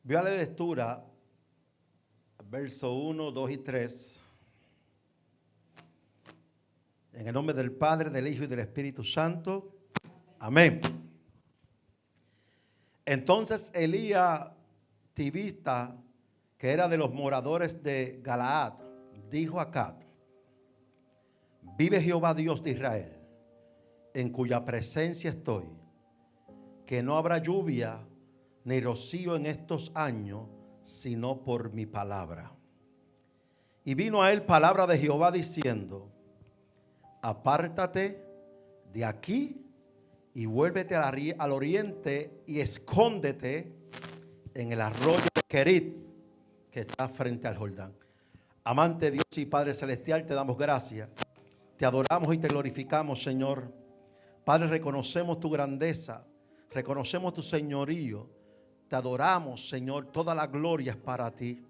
Voy a la lectura, verso 1, 2 y 3. En el nombre del Padre, del Hijo y del Espíritu Santo. Amén. Entonces Elías Tibista, que era de los moradores de Galaad, dijo a Acab: vive Jehová Dios de Israel, en cuya presencia estoy, que no habrá lluvia ni rocío en estos años, sino por mi palabra. Y vino a él palabra de Jehová diciendo: apártate de aquí y vuélvete al oriente y escóndete en el arroyo de Querit, que está frente al Jordán. Amante Dios y Padre Celestial, te damos gracias, te adoramos y te glorificamos, Señor. Padre, reconocemos tu grandeza, reconocemos tu señorío, te adoramos, Señor, toda la gloria es para ti.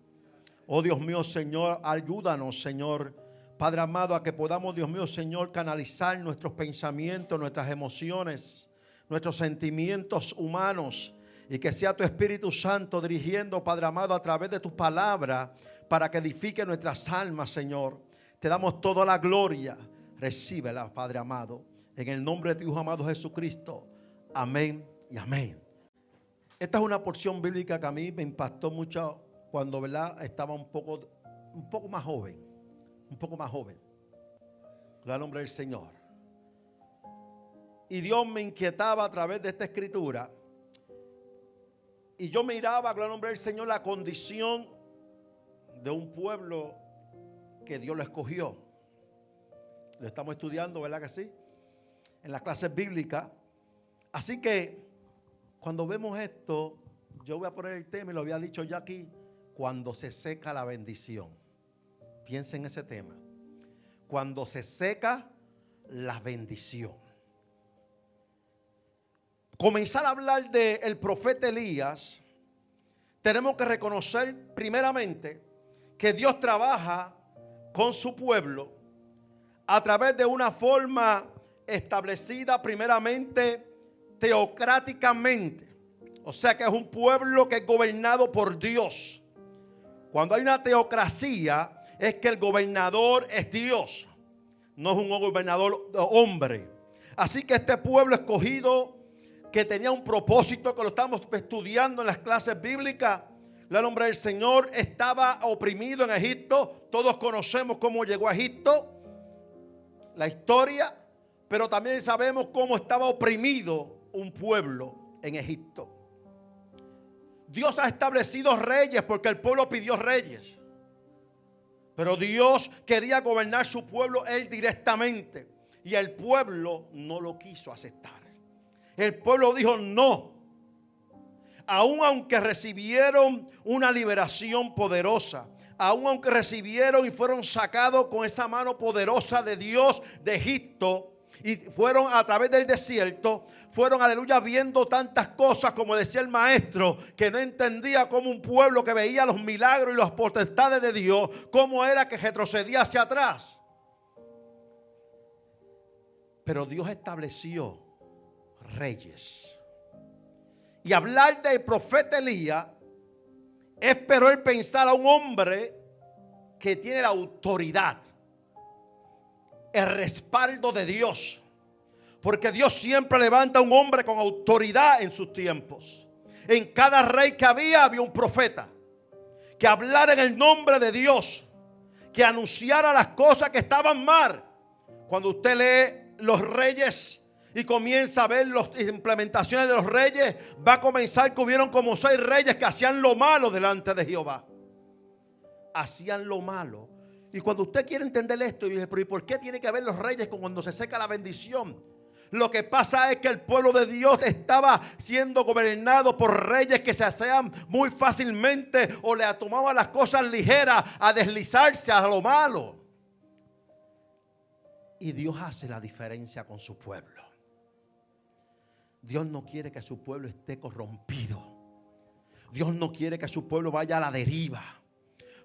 Oh Dios mío, Señor, ayúdanos, Señor, Padre amado, a que podamos, Dios mío, Señor, canalizar nuestros pensamientos, nuestras emociones, nuestros sentimientos humanos, y que sea tu Espíritu Santo dirigiendo, Padre amado, a través de tu palabra, para que edifique nuestras almas, Señor. Te damos toda la gloria. Recíbela, Padre amado, en el nombre de tu Hijo amado Jesucristo. Amén y amén. Esta es una porción bíblica que a mí me impactó mucho cuando, ¿verdad?, estaba un poco más joven. Un poco más joven. Gloria al nombre del Señor. Y Dios me inquietaba a través de esta escritura. Y yo miraba, gloria al nombre del Señor, la condición de un pueblo que Dios lo escogió. Lo estamos estudiando, ¿verdad que sí? En las clases bíblicas. Así que cuando vemos esto, yo voy a poner el tema y lo había dicho ya aquí: cuando se seca la bendición. Piensen en ese tema. Cuando se seca la bendición. Comenzar a hablar del profeta Elías, tenemos que reconocer primeramente que Dios trabaja con su pueblo a través de una forma establecida primeramente teocráticamente. O sea que es un pueblo que es gobernado por Dios. Cuando hay una teocracia, es que el gobernador es Dios, no es un gobernador hombre. Así que este pueblo escogido, que tenía un propósito, que lo estamos estudiando en las clases bíblicas, el nombre del Señor, estaba oprimido en Egipto. Todos conocemos cómo llegó a Egipto, la historia, pero también sabemos cómo estaba oprimido un pueblo en Egipto. Dios ha establecido reyes porque el pueblo pidió reyes, pero Dios quería gobernar su pueblo él directamente, y el pueblo no lo quiso aceptar. El pueblo dijo no. Aun aunque recibieron una liberación poderosa, aun aunque recibieron y fueron sacados con esa mano poderosa de Dios de Egipto, y fueron a través del desierto, fueron, aleluya, viendo tantas cosas, como decía el maestro, que no entendía cómo un pueblo que veía los milagros y las potestades de Dios, cómo era que retrocedía hacia atrás. Pero Dios estableció reyes. Y hablar del profeta Elías es, pero él pensar a un hombre que tiene la autoridad, el respaldo de Dios. Porque Dios siempre levanta a un hombre con autoridad en sus tiempos. En cada rey que había un profeta que hablara en el nombre de Dios, que anunciara las cosas que estaban mal. Cuando usted lee los reyes y comienza a ver las implementaciones de los reyes, va a comenzar que hubieron como 6 reyes que hacían lo malo delante de Jehová. Hacían lo malo. Y cuando usted quiere entender esto, y dice, pero ¿y por qué tiene que ver los reyes cuando se seca la bendición? Lo que pasa es que el pueblo de Dios estaba siendo gobernado por reyes que se hacían muy fácilmente, o le tomaban las cosas ligeras, a deslizarse a lo malo. Y Dios hace la diferencia con su pueblo. Dios no quiere que su pueblo esté corrompido. Dios no quiere que su pueblo vaya a la deriva.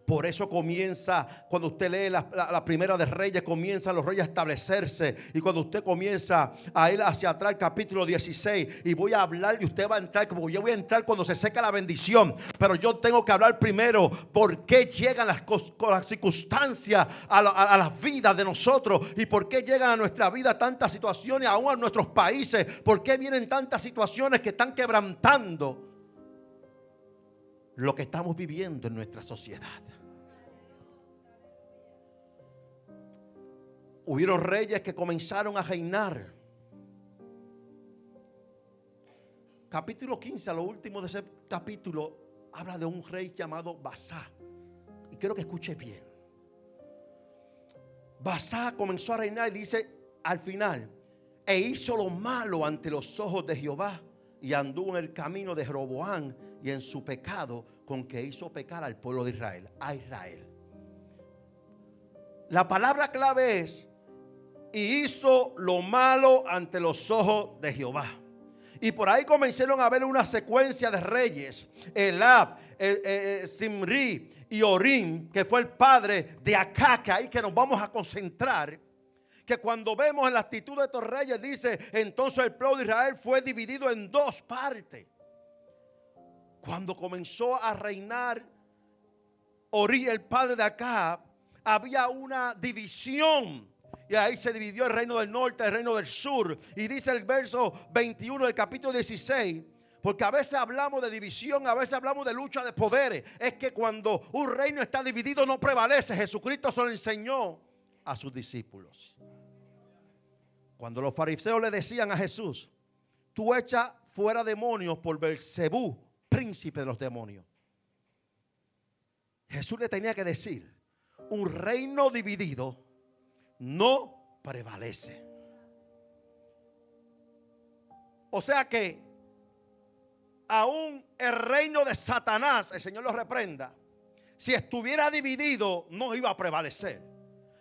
Por eso comienza, cuando usted lee la primera de Reyes, comienzan los reyes a establecerse. Y cuando usted comienza a ir hacia atrás, el capítulo 16, y voy a hablar y usted va a entrar, como yo voy a entrar cuando se seca la bendición. Pero yo tengo que hablar primero por qué llegan las circunstancias a las vidas de nosotros. Y por qué llegan a nuestra vida tantas situaciones, aún a nuestros países. Por qué vienen tantas situaciones que están quebrantando lo que estamos viviendo en nuestra sociedad. Hubieron reyes que comenzaron a reinar. Capítulo 15, a lo último de ese capítulo, habla de un rey llamado Basá. Y quiero que escuche bien. Basá comenzó a reinar y dice al final: e hizo lo malo ante los ojos de Jehová, y anduvo en el camino de Jeroboam y en su pecado, con que hizo pecar al pueblo de Israel, a Israel. La palabra clave es: y hizo lo malo ante los ojos de Jehová. Y por ahí comenzaron a ver una secuencia de reyes: Elab, Simri y Orim, que fue el padre de Acá, que ahí que nos vamos a concentrar. Que cuando vemos en la actitud de estos reyes, dice: entonces el pueblo de Israel fue dividido en dos partes. Cuando comenzó a reinar Orim, el padre de Acá, había una división. Y ahí se dividió el reino del norte, el reino del sur. Y dice el verso 21 del capítulo 16. Porque a veces hablamos de división, a veces hablamos de lucha de poderes. Es que cuando un reino está dividido no prevalece. Jesucristo se lo enseñó a sus discípulos. Cuando los fariseos le decían a Jesús: tú echas fuera demonios por Beelzebú, príncipe de los demonios. Jesús le tenía que decir: un reino dividido no prevalece. O sea que aún el reino de Satanás, el Señor lo reprenda, si estuviera dividido no iba a prevalecer.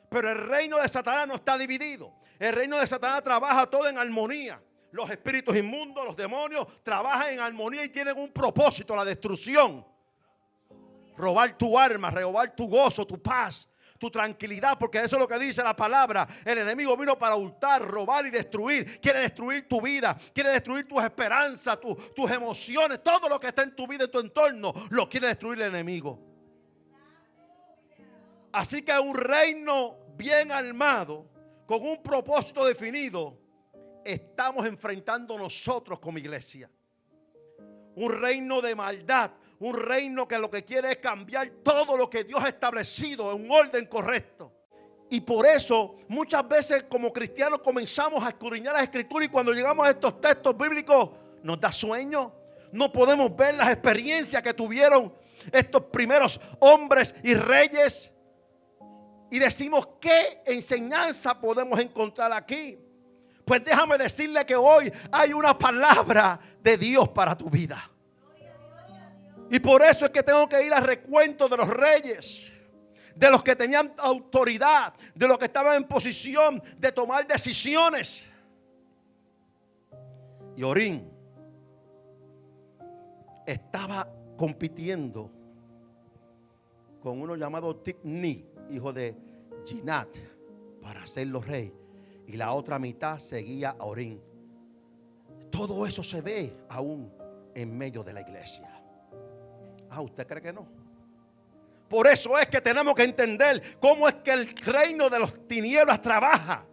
Pero el reino de Satanás no está dividido. El reino de Satanás trabaja todo en armonía. Los espíritus inmundos, los demonios trabajan en armonía y tienen un propósito: la destrucción. Robar tu alma, robar tu gozo, tu paz, tu tranquilidad, porque eso es lo que dice la palabra. El enemigo vino para hurtar, robar y destruir. Quiere destruir tu vida, quiere destruir tus esperanzas, tus emociones, todo lo que está en tu vida, en tu entorno, lo quiere destruir el enemigo. Así que un reino bien armado, con un propósito definido, estamos enfrentando nosotros como iglesia. Un reino de maldad, un reino que lo que quiere es cambiar todo lo que Dios ha establecido en un orden correcto. Y por eso muchas veces como cristianos comenzamos a escudriñar las escrituras, y cuando llegamos a estos textos bíblicos nos da sueño. No podemos ver las experiencias que tuvieron estos primeros hombres y reyes. Y decimos: ¿qué enseñanza podemos encontrar aquí? Pues déjame decirle que hoy hay una palabra de Dios para tu vida. Y por eso es que tengo que ir al recuento de los reyes, de los que tenían autoridad, de los que estaban en posición de tomar decisiones. Y Orín estaba compitiendo con uno llamado Tigni, hijo de Ginat, para hacerlo rey. Y la otra mitad seguía a Orín. Todo eso se ve aún en medio de la iglesia. ¿Usted cree que no? Por eso es que tenemos que entender cómo es que el reino de los tinieblas trabaja.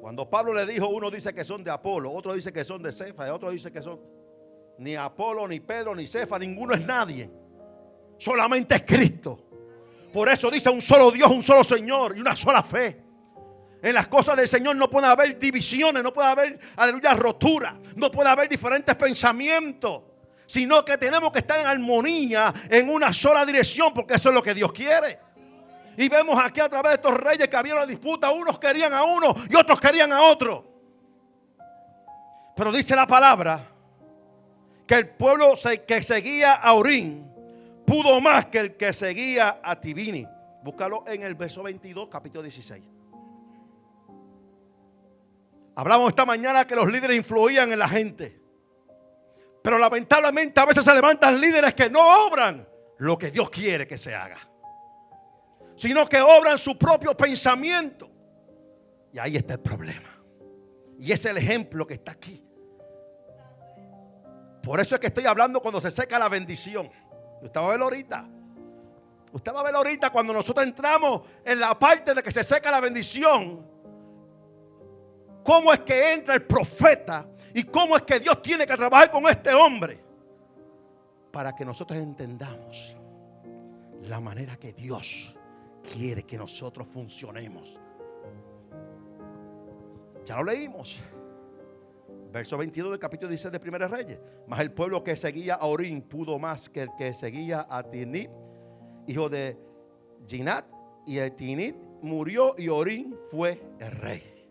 Cuando Pablo le dijo, uno dice que son de Apolo, otro dice que son de Cefa, y otro dice que son ni Apolo, ni Pedro, ni Cefa, ninguno es nadie. Solamente es Cristo. Por eso dice: un solo Dios, un solo Señor y una sola fe. En las cosas del Señor no puede haber divisiones, no puede haber, aleluya, rotura, no puede haber diferentes pensamientos, sino que tenemos que estar en armonía, en una sola dirección, porque eso es lo que Dios quiere. Y vemos aquí a través de estos reyes que había una disputa: unos querían a uno y otros querían a otro. Pero dice la palabra que el pueblo que seguía a Orín pudo más que el que seguía a Tibini. Búscalo en el verso 22, capítulo 16. Hablamos esta mañana que los líderes influían en la gente. Pero lamentablemente a veces se levantan líderes que no obran lo que Dios quiere que se haga, sino que obran su propio pensamiento. Y ahí está el problema. Y ese es el ejemplo que está aquí. Por eso es que estoy hablando cuando se seca la bendición. Usted va a ver ahorita. Usted va a ver ahorita cuando nosotros entramos en la parte de que se seca la bendición. Cómo es que entra el profeta y cómo es que Dios tiene que trabajar con este hombre. Para que nosotros entendamos la manera que Dios quiere que nosotros funcionemos. Ya lo leímos. Verso 22 del capítulo 16 de Primera Reyes. Mas el pueblo que seguía a Orín pudo más que el que seguía a Tinit, hijo de Ginat. Y el Tinit murió y Orín fue el rey.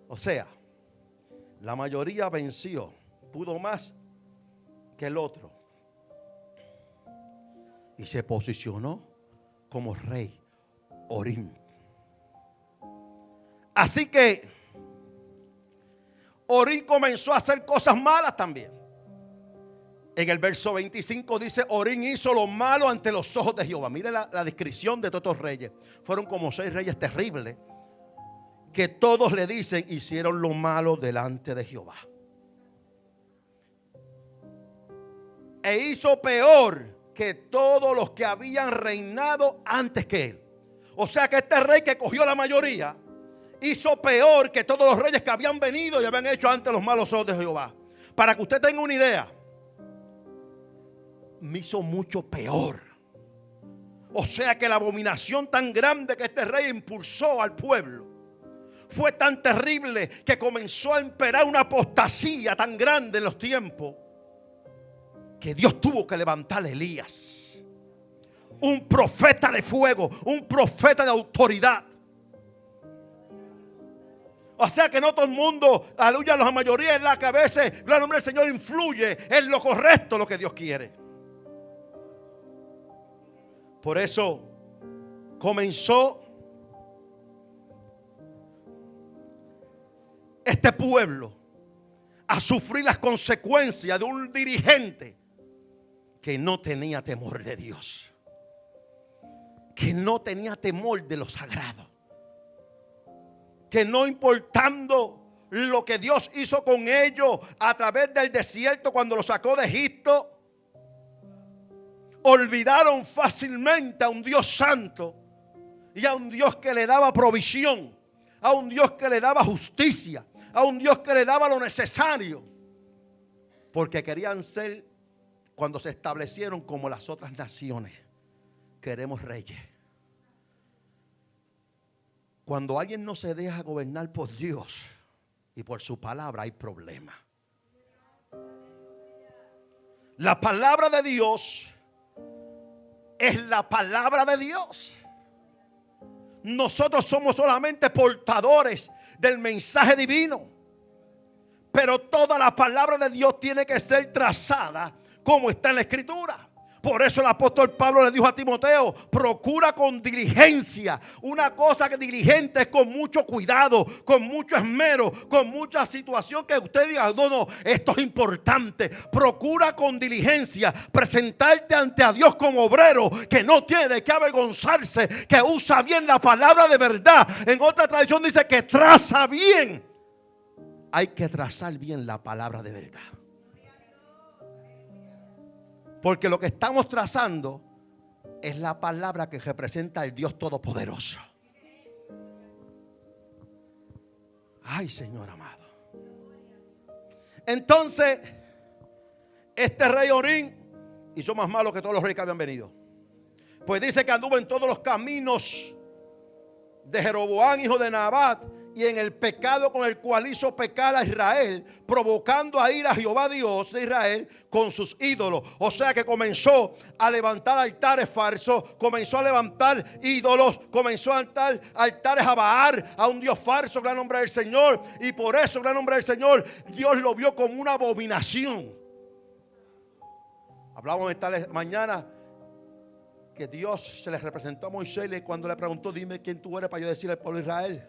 O sea, la mayoría venció. Pudo más que el otro. Y se posicionó como rey Orín. Así que Orín comenzó a hacer cosas malas también. En el verso 25 dice: Orín hizo lo malo ante los ojos de Jehová. Mire la descripción de todos estos reyes. Fueron como 6 reyes terribles, que todos le dicen: hicieron lo malo delante de Jehová. E hizo peor que todos los que habían reinado antes que él. O sea que este rey que cogió la mayoría hizo peor que todos los reyes que habían venido y habían hecho antes los malos ojos de Jehová. Para que usted tenga una idea, me hizo mucho peor. O sea que la abominación tan grande que este rey impulsó al pueblo fue tan terrible que comenzó a imperar una apostasía tan grande en los tiempos, que Dios tuvo que levantar a Elías, un profeta de fuego, un profeta de autoridad. O sea que no todo el mundo, aleluya, la mayoría es la que a veces, el nombre del Señor, influye en lo correcto, lo que Dios quiere. Por eso comenzó este pueblo a sufrir las consecuencias de un dirigente que no tenía temor de Dios, que no tenía temor de lo sagrado, que no importando lo que Dios hizo con ellos a través del desierto cuando los sacó de Egipto, olvidaron fácilmente a un Dios santo y a un Dios que le daba provisión, a un Dios que le daba justicia, a un Dios que le daba lo necesario, porque querían ser, cuando se establecieron, como las otras naciones. Queremos reyes. Cuando alguien no se deja gobernar por Dios y por su palabra, hay problema. La palabra de Dios es la palabra de Dios. Nosotros somos solamente portadores del mensaje divino, pero toda la palabra de Dios tiene que ser trazada como está en la Escritura. Por eso el apóstol Pablo le dijo a Timoteo: procura con diligencia. Una cosa que diligente es con mucho cuidado, con mucho esmero, con mucha situación que usted diga: no, esto es importante. Procura con diligencia presentarte ante a Dios como obrero que no tiene que avergonzarse, que usa bien la palabra de verdad. En otra tradición dice que traza bien. Hay que trazar bien la palabra de verdad, porque lo que estamos trazando es la palabra que representa al Dios Todopoderoso. Ay, Señor amado. Entonces, este rey Orín hizo más malo que todos los reyes que habían venido. Pues dice que anduvo en todos los caminos de Jeroboam, hijo de Nabat, y en el pecado con el cual hizo pecar a Israel, provocando a ir a Jehová Dios de Israel con sus ídolos. O sea que comenzó a levantar altares falsos, comenzó a levantar ídolos, comenzó a levantar altares a Baal, a un Dios falso, gran nombre del Señor. Y por eso, gran nombre del Señor, Dios lo vio como una abominación. Hablábamos esta mañana que Dios se le representó a Moisés cuando le preguntó: dime quién tú eres para yo decirle al pueblo de Israel: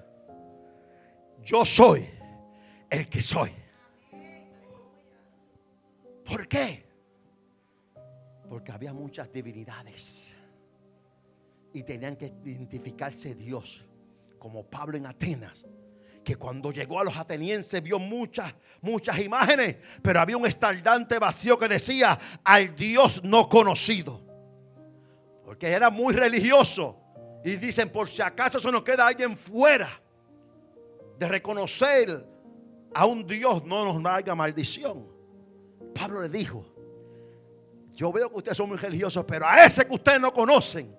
yo soy el que soy. ¿Por qué? Porque había muchas divinidades y tenían que identificarse Dios, como Pablo en Atenas, que cuando llegó a los atenienses vio muchas imágenes, pero había un estandarte vacío que decía: al Dios no conocido. Porque era muy religioso y dicen: por si acaso se nos queda alguien fuera de reconocer a un Dios, no nos traiga maldición. Pablo le dijo: yo veo que ustedes son muy religiosos, pero a ese que ustedes no conocen,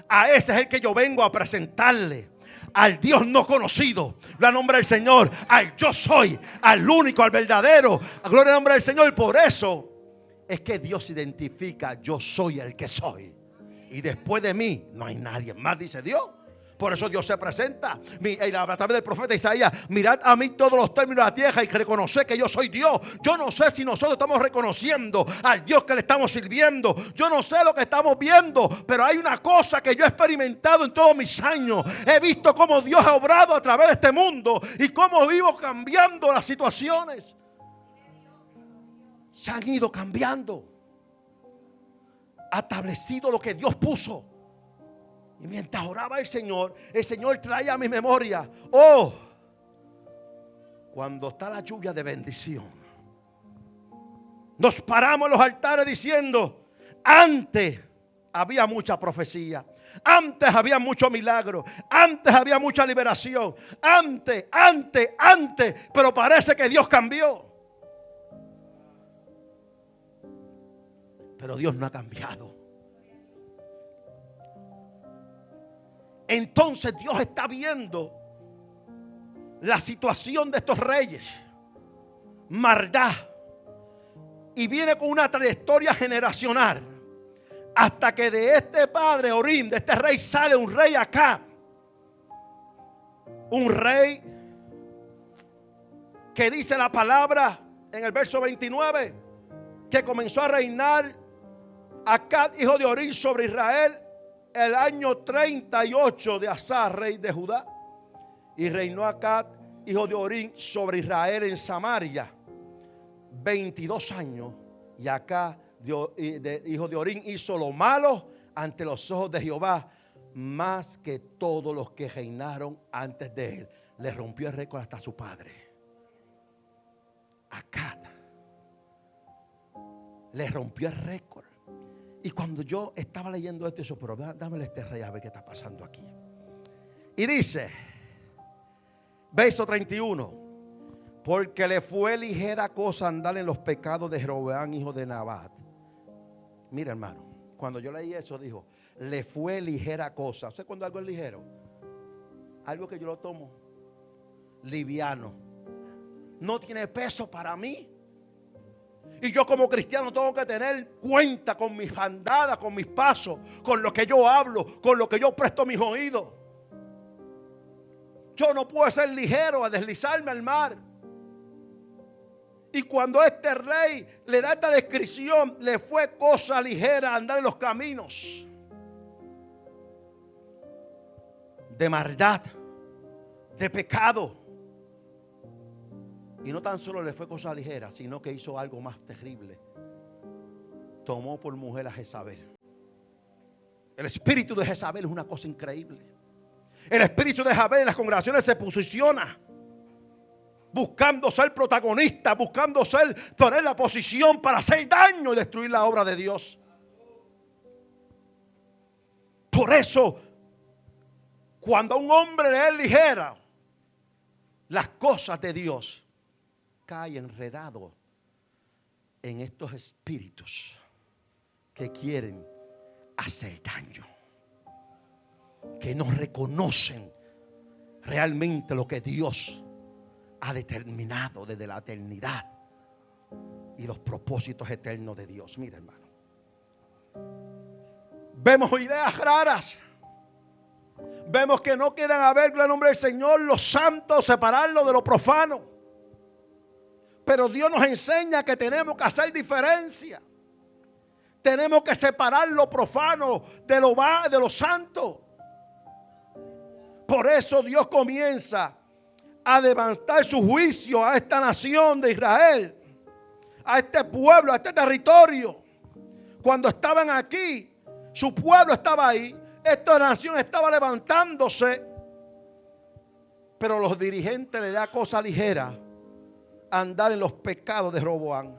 a ese es el que yo vengo a presentarle, al Dios no conocido. Gloria al nombre del Señor, al yo soy, al único, al verdadero. Gloria al nombre del Señor. Y por eso es que Dios identifica: yo soy el que soy, y después de mí no hay nadie más, dice Dios. Por eso Dios se presenta a través del profeta Isaías: mirad a mí todos los términos de la tierra y reconoced que yo soy Dios. Yo no sé si nosotros estamos reconociendo al Dios que le estamos sirviendo. Yo no sé lo que estamos viendo, pero hay una cosa que yo he experimentado en todos mis años. He visto cómo Dios ha obrado a través de este mundo y cómo vivo cambiando las situaciones. Se han ido cambiando, ha establecido lo que Dios puso. Y mientras oraba el Señor traía a mi memoria: oh, cuando está la lluvia de bendición, nos paramos en los altares diciendo: antes había mucha profecía, antes había mucho milagro, antes había mucha liberación, antes, pero parece que Dios cambió. Pero Dios no ha cambiado. Entonces Dios está viendo la situación de estos reyes, maldad, y viene con una trayectoria generacional, hasta que de este padre Orim, de este rey, sale un rey Acab, un rey que dice la palabra en el verso 29 que comenzó a reinar Acab, hijo de Orim, sobre Israel el año 38 de Asa, rey de Judá. Y reinó Acab, hijo de Orim, sobre Israel en Samaria 22 años. Y Acab, hijo de Orim, hizo lo malo ante los ojos de Jehová, más que todos los que reinaron antes de él. Le rompió el récord hasta su padre. Acab le rompió el récord. Y cuando yo estaba leyendo esto, yo, pero dámele este rey a ver qué está pasando aquí. Y dice, verso 31: porque le fue ligera cosa andar en los pecados de Jeroboam, hijo de Nabat. Mira, hermano, cuando yo leí eso, dijo: le fue ligera cosa. ¿Sabes cuando algo es ligero? Algo que yo lo tomo liviano, no tiene peso para mí. Y yo como cristiano tengo que tener cuenta con mis andadas, con mis pasos, con lo que yo hablo, con lo que yo presto mis oídos. Yo no puedo ser ligero a deslizarme al mar. Y cuando este rey le da esta descripción, le fue cosa ligera andar en los caminos de maldad, de pecado. Y no tan solo le fue cosa ligera, sino que hizo algo más terrible. Tomó por mujer a Jezabel. El espíritu de Jezabel es una cosa increíble. El espíritu de Jezabel en las congregaciones se posiciona buscando ser protagonista, buscando tener la posición para hacer daño y destruir la obra de Dios. Por eso, cuando a un hombre le es ligera las cosas de Dios, cae enredado en estos espíritus que quieren hacer daño, que no reconocen realmente lo que Dios ha determinado desde la eternidad y los propósitos eternos de Dios. Mira, hermano, vemos ideas raras. Vemos que no quieren ver el nombre del Señor, los santos, separarlo de lo profano. Pero Dios nos enseña que tenemos que hacer diferencia. Tenemos que separar lo profano de lo santo. Por eso Dios comienza a levantar su juicio a esta nación de Israel, a este pueblo, a este territorio, cuando estaban aquí, su pueblo estaba ahí, esta nación estaba levantándose, pero los dirigentes le da cosa ligera andar en los pecados de Roboam.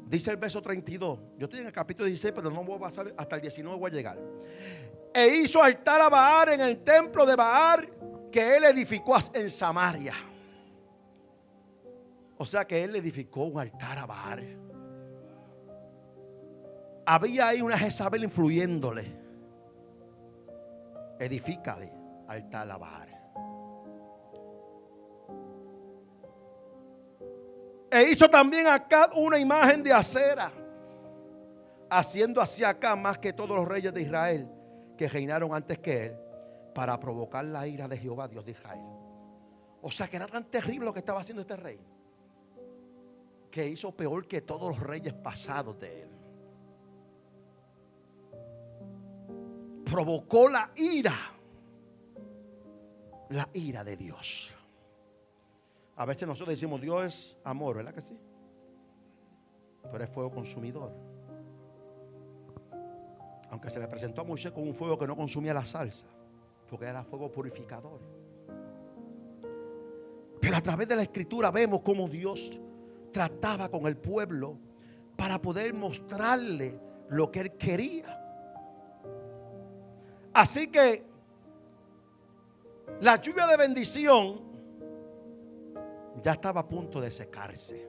Dice el verso 32. Yo estoy en el capítulo 16, pero no voy a pasar hasta el 19, voy a llegar. E hizo altar a Baal en el templo de Baal que él edificó en Samaria. O sea que él edificó un altar a Baal. Había ahí una Jezabel influyéndole. Edifícale altar a Baal. E hizo también acá una imagen de acera, haciendo así acá más que todos los reyes de Israel que reinaron antes que él, para provocar la ira de Jehová, Dios de Israel. O sea que era tan terrible lo que estaba haciendo este rey, que hizo peor que todos los reyes pasados de él. Provocó la ira de Dios. A veces nosotros decimos Dios es amor, ¿verdad que sí? Pero es fuego consumidor. Aunque se le presentó a Moisés con un fuego que no consumía la salsa, porque era fuego purificador. Pero a través de la escritura vemos cómo Dios trataba con el pueblo para poder mostrarle lo que él quería. Así que la lluvia de bendición ya estaba a punto de secarse.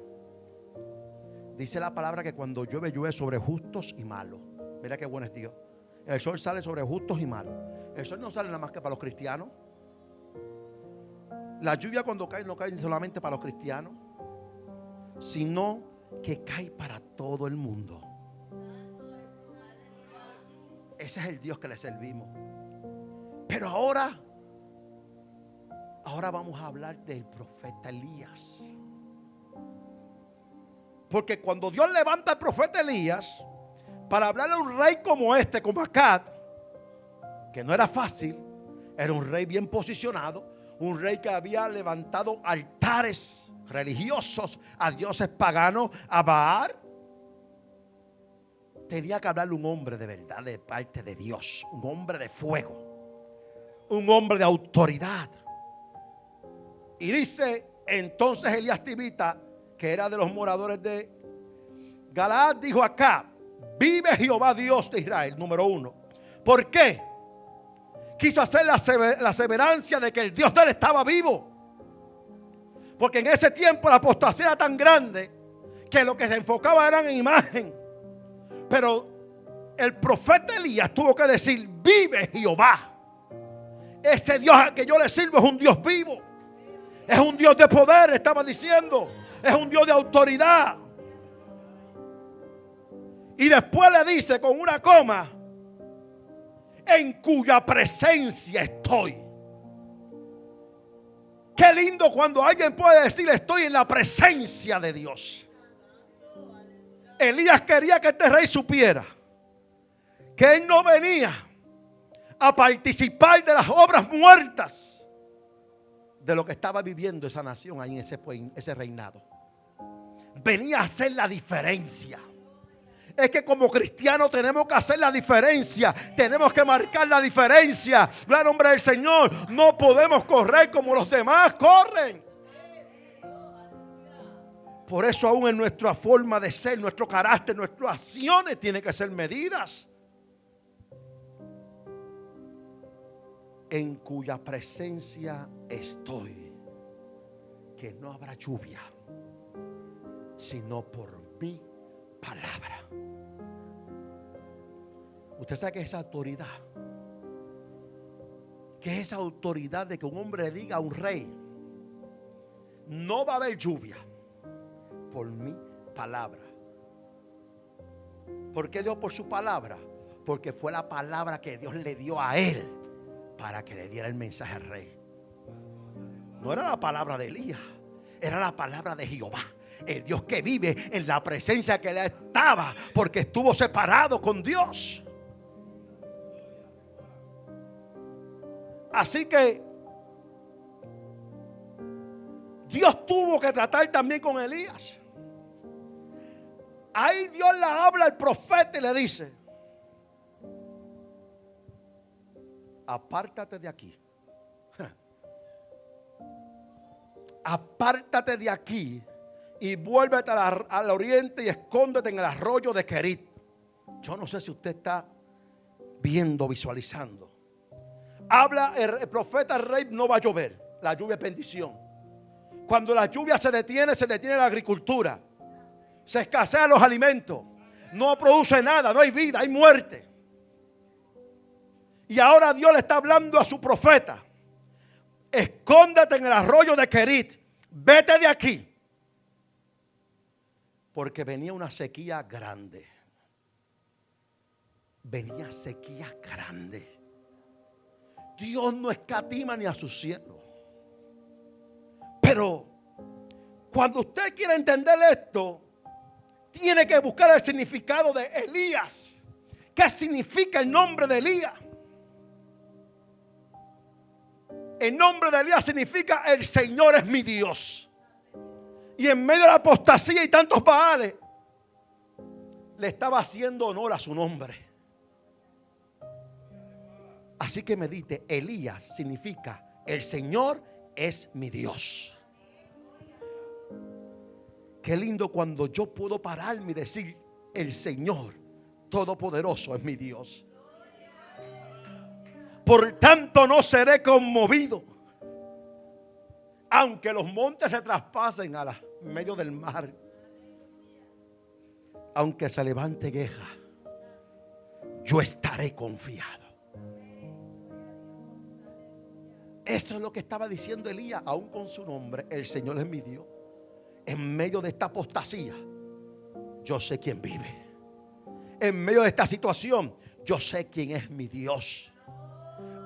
Dice la palabra que cuando llueve, llueve sobre justos y malos. Mira qué bueno es Dios. El sol sale sobre justos y malos. El sol no sale nada más que para los cristianos. La lluvia cuando cae no cae solamente para los cristianos, sino que cae para todo el mundo. Ese es el Dios que le servimos. Pero ahora vamos a hablar del profeta Elías. Porque cuando Dios levanta al profeta Elías para hablarle a un rey como este, como Acab, que no era fácil, era un rey bien posicionado, un rey que había levantado altares religiosos a dioses paganos, a Baal. Tenía que hablarle un hombre de verdad de parte de Dios, un hombre de fuego, un hombre de autoridad. Y dice entonces Elías Tibita, que era de los moradores de Galaad, dijo acá: vive Jehová Dios de Israel, número uno. ¿Por qué? Quiso hacer la aseverancia de que el Dios de él estaba vivo. Porque en ese tiempo la apostasía era tan grande que lo que se enfocaba era en imagen. Pero el profeta Elías tuvo que decir: vive Jehová. Ese Dios al que yo le sirvo es un Dios vivo. Es un Dios de poder, estaba diciendo. Es un Dios de autoridad. Y después le dice con una coma: en cuya presencia estoy. Qué lindo cuando alguien puede decir: estoy en la presencia de Dios. Elías quería que este rey supiera que él no venía a participar de las obras muertas de lo que estaba viviendo esa nación ahí en ese reinado. Venía a hacer la diferencia. Es que como cristianos tenemos que hacer la diferencia. Tenemos que marcar la diferencia. Gloria al nombre del Señor. No podemos correr como los demás corren. Por eso aún en nuestra forma de ser, nuestro carácter, nuestras acciones tienen que ser medidas. En cuya presencia estoy, que no habrá lluvia, sino por mi palabra. Usted sabe que esa autoridad, que es esa autoridad de que un hombre le diga a un rey: no va a haber lluvia, por mi palabra. ¿Por qué Dios por su palabra? Porque fue la palabra que Dios le dio a él para que le diera el mensaje al rey. No era la palabra de Elías, era la palabra de Jehová, el Dios que vive en la presencia que él estaba, porque estuvo separado con Dios. Así que Dios tuvo que tratar también con Elías. Ahí Dios le habla al profeta y le dice: apártate de aquí. Apártate de aquí y vuélvete al oriente y escóndete en el arroyo de Querit. Yo no sé si usted está viendo, visualizando. Habla el profeta, el rey: no va a llover. La lluvia es bendición. Cuando la lluvia se detiene la agricultura. Se escasean los alimentos. No produce nada, no hay vida, hay muerte. Y ahora Dios le está hablando a su profeta: escóndete en el arroyo de Querit. Vete de aquí. Porque venía una sequía grande. Venía sequía grande. Dios no escatima ni a sus siervos. Pero cuando usted quiere entender esto, tiene que buscar el significado de Elías. ¿Qué significa el nombre de Elías? El nombre de Elías significa: el Señor es mi Dios. Y en medio de la apostasía y tantos baales, le estaba haciendo honor a su nombre. Así que medite: Elías significa: el Señor es mi Dios. Qué lindo cuando yo puedo pararme y decir: el Señor Todopoderoso es mi Dios. Por tanto no seré conmovido, aunque los montes se traspasen a medio del mar, aunque se levante queja, yo estaré confiado. Eso es lo que estaba diciendo Elías, aún con su nombre: el Señor es mi Dios. En medio de esta apostasía, yo sé quién vive. En medio de esta situación, yo sé quién es mi Dios.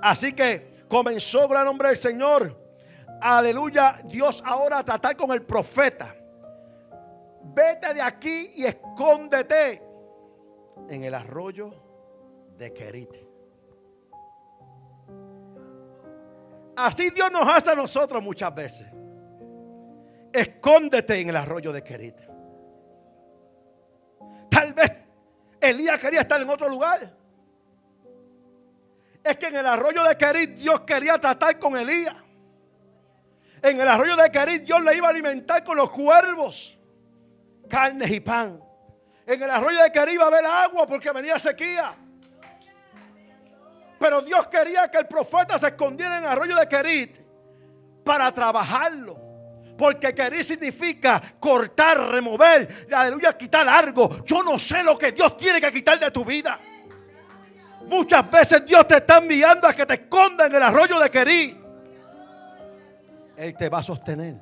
Así que comenzó, gran nombre del Señor, aleluya, Dios ahora a tratar con el profeta: vete de aquí y escóndete en el arroyo de Querit. Así Dios nos hace a nosotros muchas veces. Escóndete en el arroyo de Querit. Tal vez Elías quería estar en otro lugar. Es que en el arroyo de Querit Dios quería tratar con Elías. En el arroyo de Querit Dios le iba a alimentar con los cuervos carnes y pan. En el arroyo de Querit iba a haber agua porque venía sequía. Pero Dios quería que el profeta se escondiera en el arroyo de Querit para trabajarlo. Porque Querit significa cortar, remover, aleluya, quitar algo. Yo no sé lo que Dios tiene que quitar de tu vida. Muchas veces Dios te está enviando a que te esconda en el arroyo de Querit. Él te va a sostener.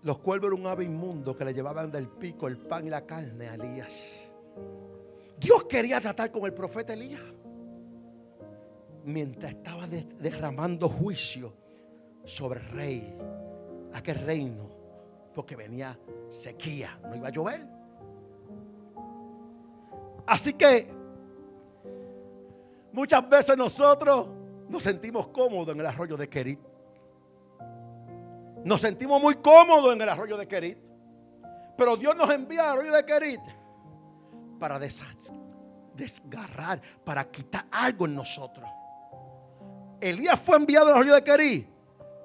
Los cuervos eran un ave inmundo que le llevaban del pico el pan y la carne a Elías. Dios quería tratar con el profeta Elías mientras estaba derramando juicio sobre el rey, aquel reino, porque venía sequía, no iba a llover. Así que muchas veces nosotros nos sentimos cómodos en el arroyo de Querit. Nos sentimos muy cómodos en el arroyo de Querit. Pero Dios nos envía al arroyo de Querit para desgarrar, para quitar algo en nosotros. Elías fue enviado al arroyo de Querit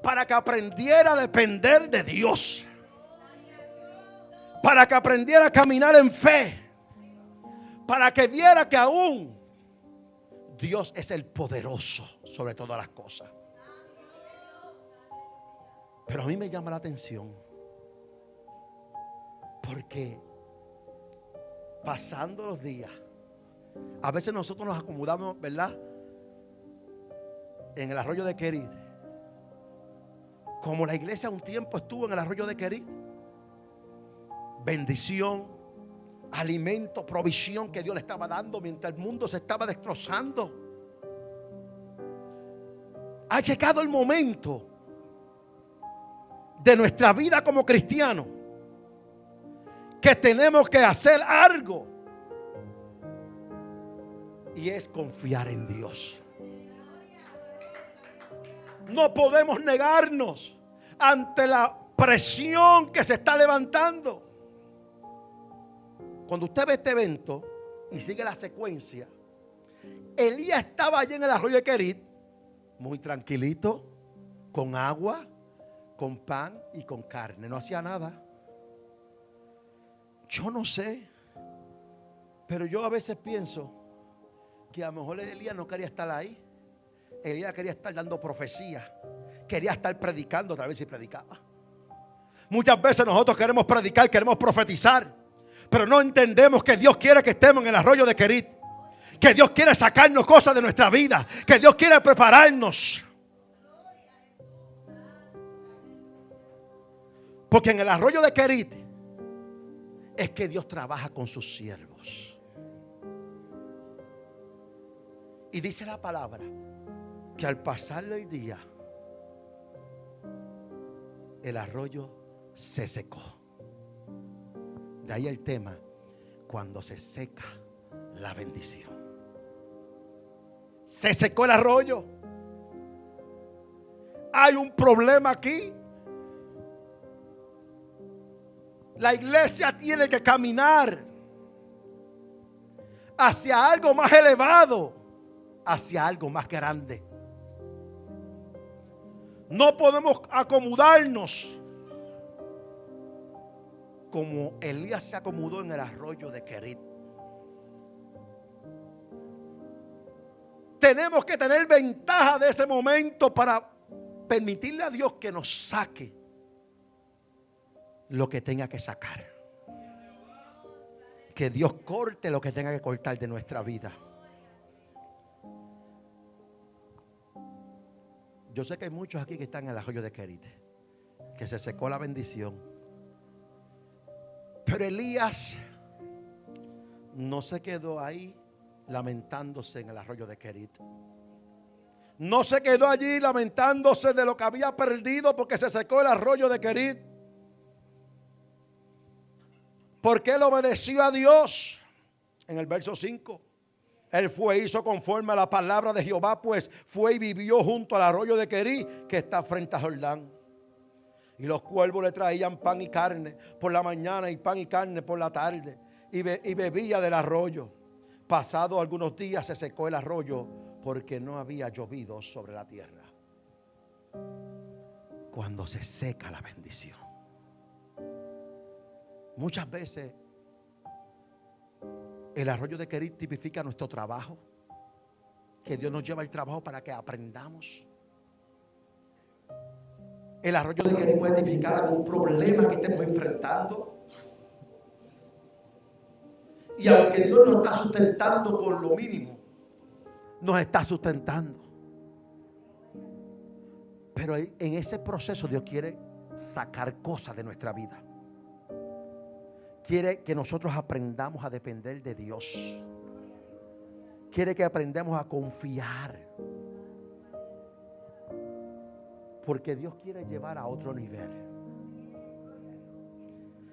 para que aprendiera a depender de Dios, para que aprendiera a caminar en fe, para que viera que aún Dios es el poderoso sobre todas las cosas. Pero a mí me llama la atención porque pasando los días, a veces nosotros nos acomodamos, ¿verdad?, en el arroyo de Querit, como la iglesia un tiempo estuvo en el arroyo de Querit. Bendición, alimento, provisión que Dios le estaba dando mientras el mundo se estaba destrozando. Ha llegado el momento de nuestra vida como cristianos que tenemos que hacer algo, y es confiar en Dios. No podemos negarnos ante la presión que se está levantando. Cuando usted ve este evento y sigue la secuencia, Elías estaba allí en el arroyo de Querit, muy tranquilito, con agua, con pan y con carne. No hacía nada. Yo no sé, pero yo a veces pienso que a lo mejor Elías no quería estar ahí. Elías quería estar dando profecía, quería estar predicando, otra vez si predicaba. Muchas veces nosotros queremos predicar, queremos profetizar, pero no entendemos que Dios quiere que estemos en el arroyo de Querit, que Dios quiere sacarnos cosas de nuestra vida, que Dios quiere prepararnos. Porque en el arroyo de Querit es que Dios trabaja con sus siervos. Y dice la palabra que al pasarle el día, el arroyo se secó. De ahí el tema, cuando se seca la bendición. Se secó el arroyo. Hay un problema aquí. La iglesia tiene que caminar hacia algo más elevado, hacia algo más grande. No podemos acomodarnos como Elías se acomodó en el arroyo de Querit. Tenemos que tener ventaja de ese momento para permitirle a Dios que nos saque lo que tenga que sacar. Que Dios corte lo que tenga que cortar de nuestra vida. Yo sé que hay muchos aquí que están en el arroyo de Querit, que se secó la bendición. Pero Elías no se quedó ahí lamentándose en el arroyo de Querit. No se quedó allí lamentándose de lo que había perdido porque se secó el arroyo de Querit. Porque él obedeció a Dios. En el verso 5. Él fue, hizo conforme a la palabra de Jehová, pues fue y vivió junto al arroyo de Querit, que está frente a Jordán. Y los cuervos le traían pan y carne por la mañana y pan y carne por la tarde. Y bebía del arroyo. Pasado algunos días se secó el arroyo porque no había llovido sobre la tierra. Cuando se seca la bendición. Muchas veces el arroyo de Querit tipifica nuestro trabajo, que Dios nos lleva el trabajo para que aprendamos. El arroyo de Querit puede tipificar algún problema que estemos enfrentando. Y aunque Dios nos está sustentando con lo mínimo, nos está sustentando. Pero en ese proceso Dios quiere sacar cosas de nuestra vida. Quiere que nosotros aprendamos a depender de Dios. Quiere que aprendamos a confiar. Porque Dios quiere llevar a otro nivel.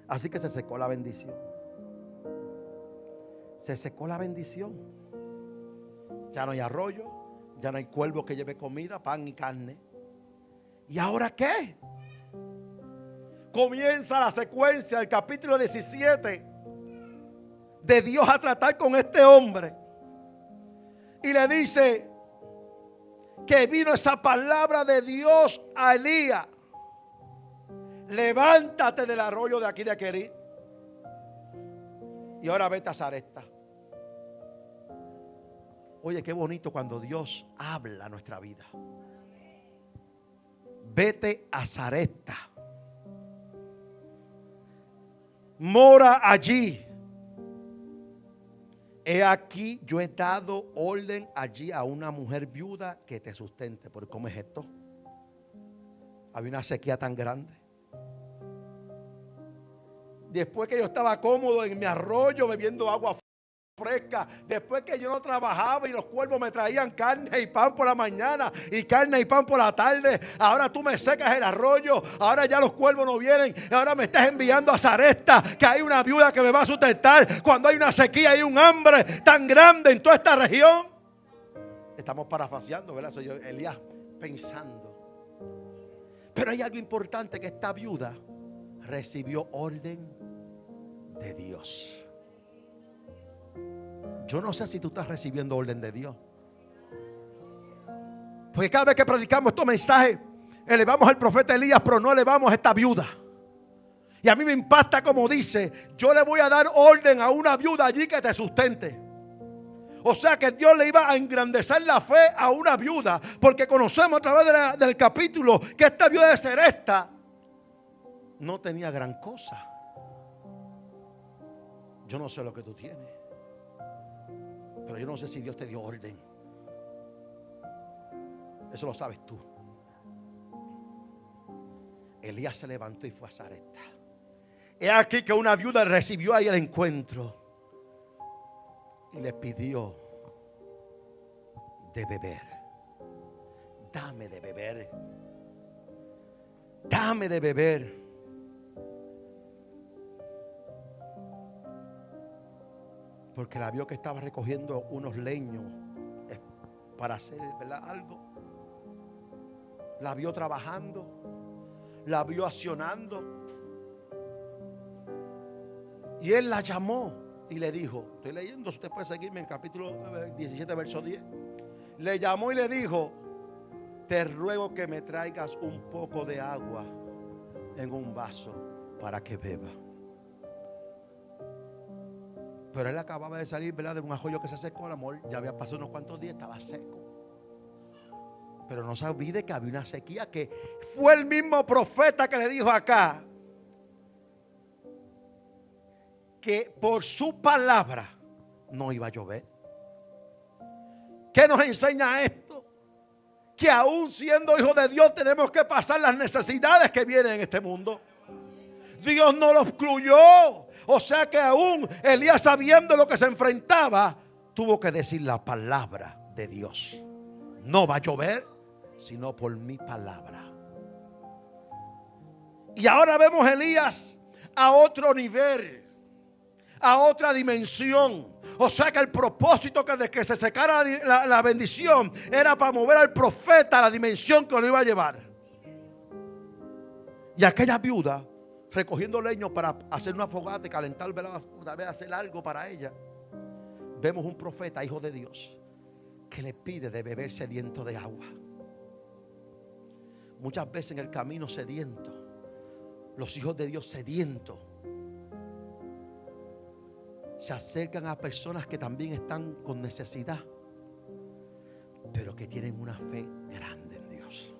Así que se secó la bendición. Se secó la bendición. Ya no hay arroyo, ya no hay cuervo que lleve comida, pan y carne. ¿Y ahora qué? Comienza la secuencia, el capítulo 17, de Dios a tratar con este hombre. Y le dice que vino esa palabra de Dios a Elías. Levántate del arroyo de aquí de Querit y ahora vete a Sarepta. Oye, qué bonito cuando Dios habla a nuestra vida. Vete a Sarepta. Mora allí. He aquí, yo he dado orden allí a una mujer viuda que te sustente. ¿Por cómo es esto? Había una sequía tan grande. Después que yo estaba cómodo en mi arroyo bebiendo agua fresca, después que yo no trabajaba y los cuervos me traían carne y pan por la mañana y carne y pan por la tarde, ahora tú me secas el arroyo, ahora ya los cuervos no vienen, ahora me estás enviando a Sarepta, que hay una viuda que me va a sustentar cuando hay una sequía y un hambre tan grande en toda esta región. Estamos parafraseando, ¿verdad? Soy yo, Elías, pensando. Pero hay algo importante, que esta viuda recibió orden de Dios. Yo no sé si tú estás recibiendo orden de Dios. Porque cada vez que predicamos estos mensajes, elevamos al profeta Elías, pero no elevamos a esta viuda. Y a mí me impacta como dice: yo le voy a dar orden a una viuda allí que te sustente. O sea que Dios le iba a engrandecer la fe a una viuda, porque conocemos a través del capítulo que esta viuda de Serepta no tenía gran cosa. Yo no sé lo que tú tienes, pero yo no sé si Dios te dio orden. Eso lo sabes tú. Elías se levantó y fue a Sarepta. He aquí que una viuda recibió ahí el encuentro y le pidió de beber. Dame de beber. Dame de beber. Porque la vio que estaba recogiendo unos leños para hacer, ¿verdad?, algo. La vio trabajando. La vio accionando. Y él la llamó y le dijo, estoy leyendo, usted puede seguirme en capítulo 17, verso 10. Le llamó y le dijo: te ruego que me traigas un poco de agua en un vaso para que beba. Pero él acababa de salir, ¿verdad?, de un arroyo que se secó. El amor, ya había pasado unos cuantos días, estaba seco. Pero no se olvide que había una sequía, que fue el mismo profeta que le dijo acá que por su palabra no iba a llover. ¿Qué nos enseña esto? Que aún siendo hijos de Dios tenemos que pasar las necesidades que vienen en este mundo. Dios no los excluyó. O sea que aún Elías, sabiendo lo que se enfrentaba, tuvo que decir la palabra de Dios. No va a llover sino por mi palabra. Y ahora vemos a Elías a otro nivel, a otra dimensión. O sea que el propósito de que se secara la bendición era para mover al profeta a la dimensión que lo iba a llevar. Y aquella viuda, recogiendo leños para hacer una fogata y calentar, tal vez hacer algo para ella, vemos un profeta, hijo de Dios, que le pide de beber sediento de agua. Muchas veces en el camino sediento, los hijos de Dios sedientos se acercan a personas que también están con necesidad, pero que tienen una fe grande en Dios.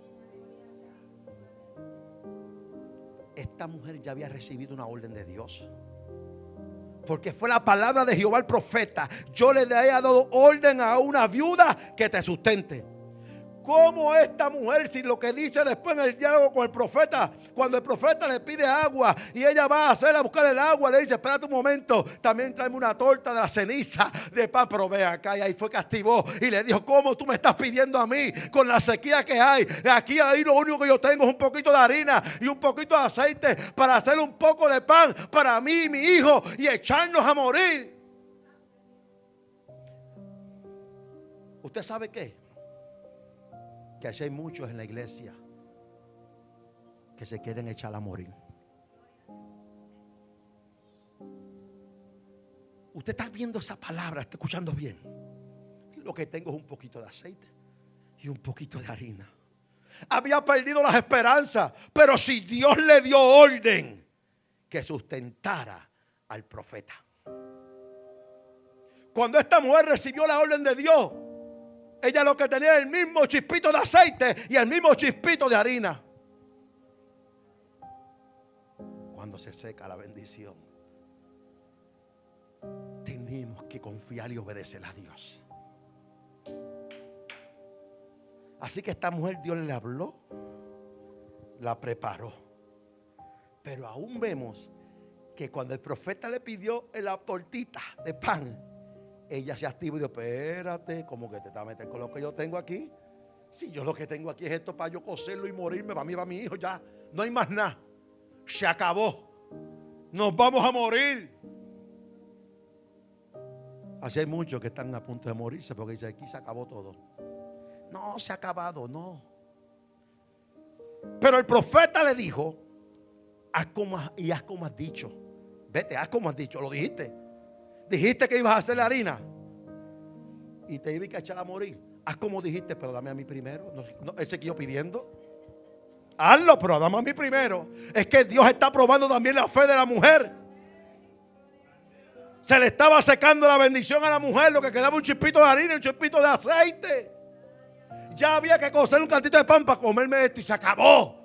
Esta mujer ya había recibido una orden de Dios, porque fue la palabra de Jehová el profeta: yo le he dado orden a una viuda que te sustente. ¿Cómo esta mujer, si lo que dice después en el diálogo con el profeta, cuando el profeta le pide agua y ella va a hacer a buscar el agua, le dice: espérate un momento, también tráeme una torta de la ceniza de pan? Pero ve acá, y ahí fue que activó y le dijo: ¿cómo tú me estás pidiendo a mí con la sequía que hay? Aquí ahí lo único que yo tengo es un poquito de harina y un poquito de aceite para hacer un poco de pan para mí y mi hijo y echarnos a morir. ¿Usted sabe qué? Que así hay muchos en la iglesia que se quieren echar a morir. Usted está viendo esa palabra, está escuchando bien. Lo que tengo es un poquito de aceite y un poquito de harina. Había perdido las esperanzas, pero si Dios le dio orden que sustentara al profeta. Cuando esta mujer recibió la orden de Dios, ella lo que tenía era el mismo chispito de aceite y el mismo chispito de harina. Cuando se seca la bendición, tenemos que confiar y obedecer a Dios. Así que esta mujer, Dios le habló, la preparó. Pero aún vemos que cuando el profeta le pidió la tortita de pan, ella se activó y dijo: espérate, como que te está a meter con lo que yo tengo aquí. Si yo lo que tengo aquí es esto para yo cocerlo y morirme, para mí, para mi hijo, ya no hay más nada. Se acabó. Nos vamos a morir. Así hay muchos que están a punto de morirse porque dicen: aquí se acabó todo. No se ha acabado, no. Pero el profeta le dijo: haz como has dicho. Vete, haz como has dicho. Lo dijiste. Dijiste que ibas a hacer la harina y te ibas a echar a morir. Haz como dijiste, pero dame a mí primero. No, ese que yo pidiendo. Hazlo, pero dame a mí primero. Es que Dios está probando también la fe de la mujer. Se le estaba secando la bendición a la mujer. Lo que quedaba un chispito de harina y un chispito de aceite. Ya había que cocer un cantito de pan para comerme esto y se acabó.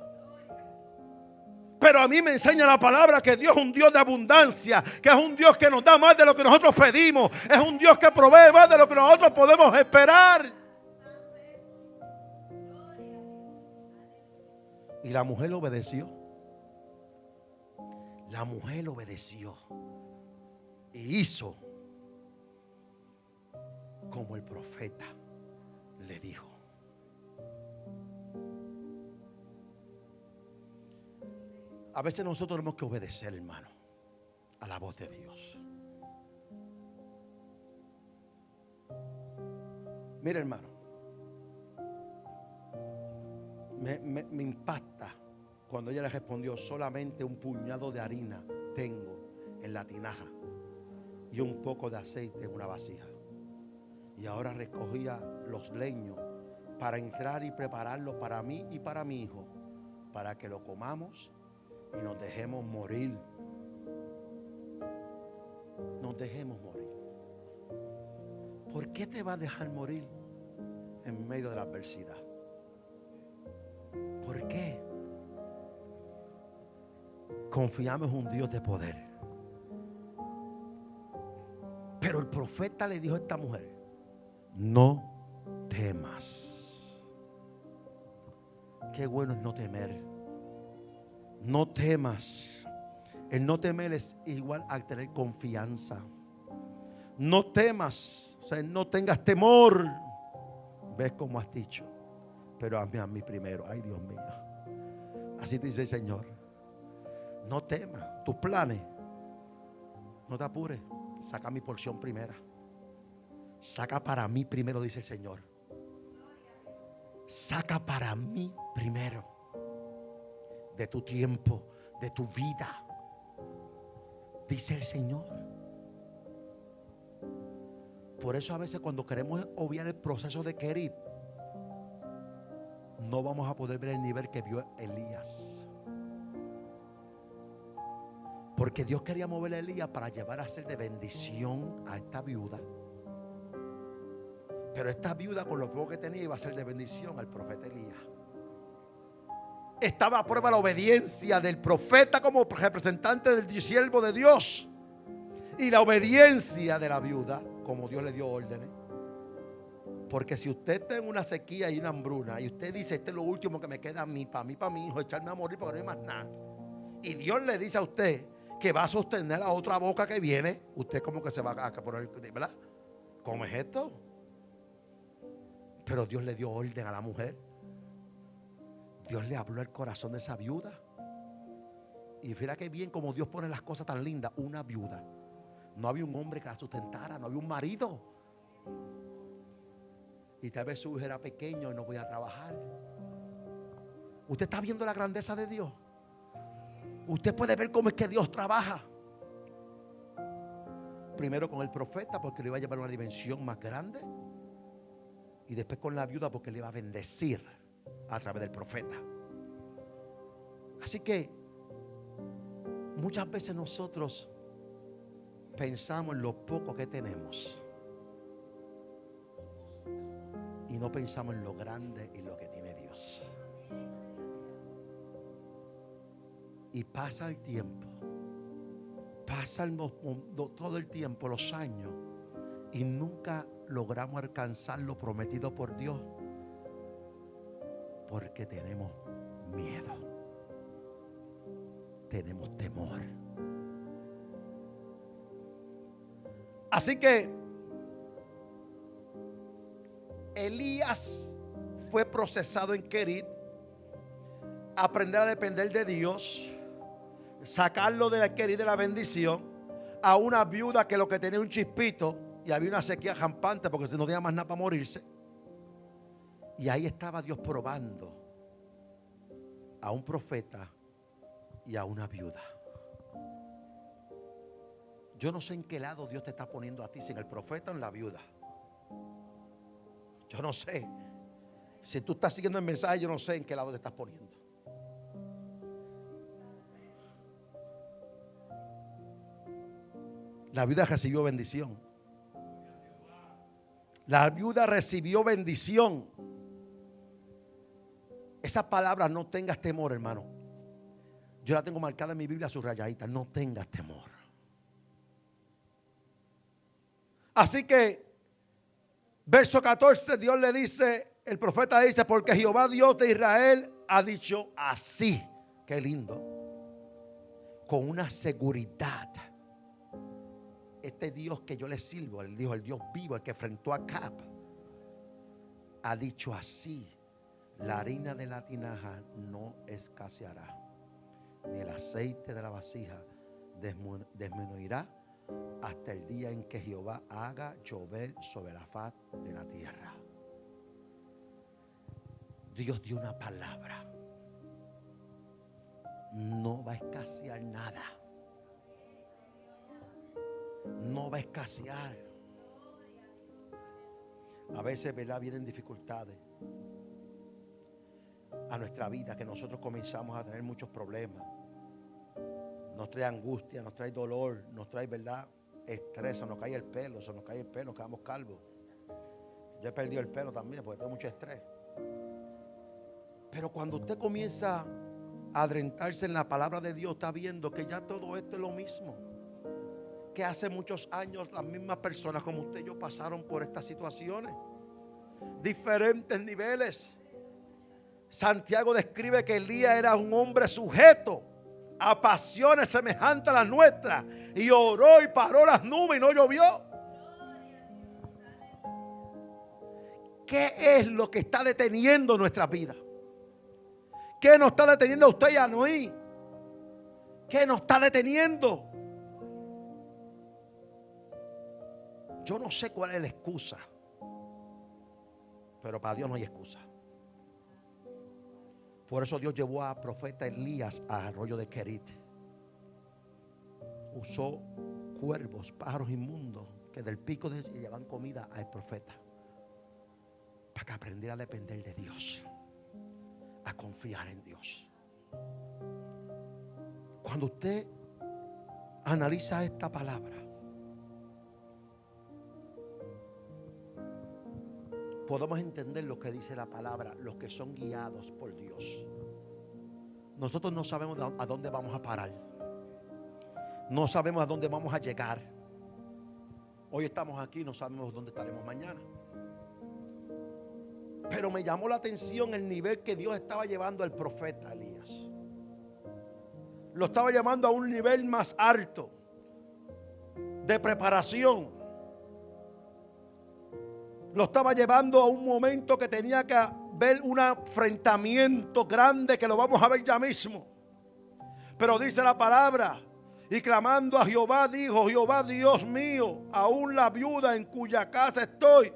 Pero a mí me enseña la palabra que Dios es un Dios de abundancia, que es un Dios que nos da más de lo que nosotros pedimos, es un Dios que provee más de lo que nosotros podemos esperar. Y la mujer obedeció. La mujer obedeció y hizo como el profeta le dijo. A veces nosotros tenemos que obedecer, hermano, a la voz de Dios. Mira, hermano, me impacta cuando ella le respondió: solamente un puñado de harina tengo en la tinaja y un poco de aceite en una vasija. Y ahora recogía los leños para entrar y prepararlo para mí y para mi hijo, para que lo comamos y nos dejemos morir. Nos dejemos morir. ¿Por qué te va a dejar morir en medio de la adversidad? ¿Por qué? Confiamos en un Dios de poder. Pero el profeta le dijo a esta mujer: no temas. Qué bueno es no temer. No temas. El no temer es igual a tener confianza. No temas, o sea, no tengas temor. ¿Ves cómo has dicho? Pero hazme a mí primero. Ay, Dios mío. Así te dice el Señor. No temas tus planes. No te apures. Saca mi porción primera. Saca para mí primero, dice el Señor. Saca para mí primero. De tu tiempo, de tu vida, dice el Señor. Por eso a veces cuando queremos obviar el proceso de Querib, no vamos a poder ver el nivel que vio Elías. Porque Dios quería mover a Elías para llevar a ser de bendición a esta viuda. Pero esta viuda, con lo poco que tenía, iba a ser de bendición al profeta Elías. Estaba a prueba la obediencia del profeta como representante del siervo de Dios, y la obediencia de la viuda como Dios le dio órdenes. Porque si usted está en una sequía y una hambruna y usted dice: este es lo último que me queda a mí, para mi hijo, echarme a morir porque no hay más nada, y Dios le dice a usted que va a sostener a otra boca que viene, usted como que se va a poner, ¿verdad? ¿Cómo es esto? Pero Dios le dio orden a la mujer. Dios le habló al corazón de esa viuda. Y fíjate que bien como Dios pone las cosas tan lindas. Una viuda. No había un hombre que la sustentara. No había un marido. Y tal vez su hijo era pequeño y no podía trabajar. Usted está viendo la grandeza de Dios. Usted puede ver cómo es que Dios trabaja. Primero con el profeta, porque le iba a llevar a una dimensión más grande. Y después con la viuda, porque le iba a bendecir a través del profeta. Así que muchas veces nosotros pensamos en lo poco que tenemos y no pensamos en lo grande y lo que tiene Dios. Y pasa el tiempo, todo el tiempo, los años, y nunca logramos alcanzar lo prometido por Dios. Porque tenemos miedo, tenemos temor. Así que Elías fue procesado en Querib, aprender a depender de Dios, sacarlo de la Querib, de la bendición, a una viuda que lo que tenía un chispito y había una sequía rampante porque no tenía más nada para morirse. Y ahí estaba Dios probando a un profeta y a una viuda. Yo no sé en qué lado Dios te está poniendo a ti, si en el profeta o en la viuda. Yo no sé. Si tú estás siguiendo el mensaje, yo no sé en qué lado te estás poniendo. La viuda recibió bendición. La viuda recibió bendición. Esa palabra, no tengas temor, hermano. Yo la tengo marcada en mi Biblia subrayadita. No tengas temor. Así que, verso 14, Dios le dice, el profeta dice, porque Jehová Dios de Israel ha dicho así. Qué lindo. Con una seguridad. Este Dios que yo le sirvo, él dijo, el Dios vivo, el que enfrentó a Acab, ha dicho así: la harina de la tinaja no escaseará, ni el aceite de la vasija disminuirá hasta el día en que Jehová haga llover sobre la faz de la tierra. Dios dio una palabra. No va a escasear nada. No va a escasear. A veces, ¿verdad?, vienen dificultades a nuestra vida, que nosotros comenzamos a tener muchos problemas. Nos trae angustia, nos trae dolor, nos trae, ¿verdad?, estrés, se nos cae el pelo, quedamos calvos. Yo he perdido el pelo también porque tengo mucho estrés. Pero cuando usted comienza a adentrarse en la palabra de Dios, está viendo que ya todo esto es lo mismo. Que hace muchos años las mismas personas como usted y yo pasaron por estas situaciones. Diferentes niveles. Santiago describe que Elías era un hombre sujeto a pasiones semejantes a las nuestras, y oró y paró las nubes y no llovió. ¿Qué es lo que está deteniendo nuestra vida? ¿Qué nos está deteniendo a usted y a Noé? ¿Qué nos está deteniendo? Yo no sé cuál es la excusa, pero para Dios no hay excusa. Por eso Dios llevó a profeta Elías al arroyo de Kerit. Usó cuervos, pájaros inmundos que del pico de ellos llevaban comida al profeta, para que aprendiera a depender de Dios, a confiar en Dios. Cuando usted analiza esta palabra, podemos entender lo que dice la palabra, los que son guiados por Dios. Nosotros no sabemos a dónde vamos a parar. No sabemos a dónde vamos a llegar. Hoy estamos aquí, no sabemos dónde estaremos mañana. Pero me llamó la atención el nivel que Dios estaba llevando al profeta Elías. Lo estaba llevando a un nivel más alto de preparación. Lo estaba llevando a un momento que tenía que ver un enfrentamiento grande, que lo vamos a ver ya mismo. Pero dice la palabra, y clamando a Jehová dijo: Jehová Dios mío, aún la viuda en cuya casa estoy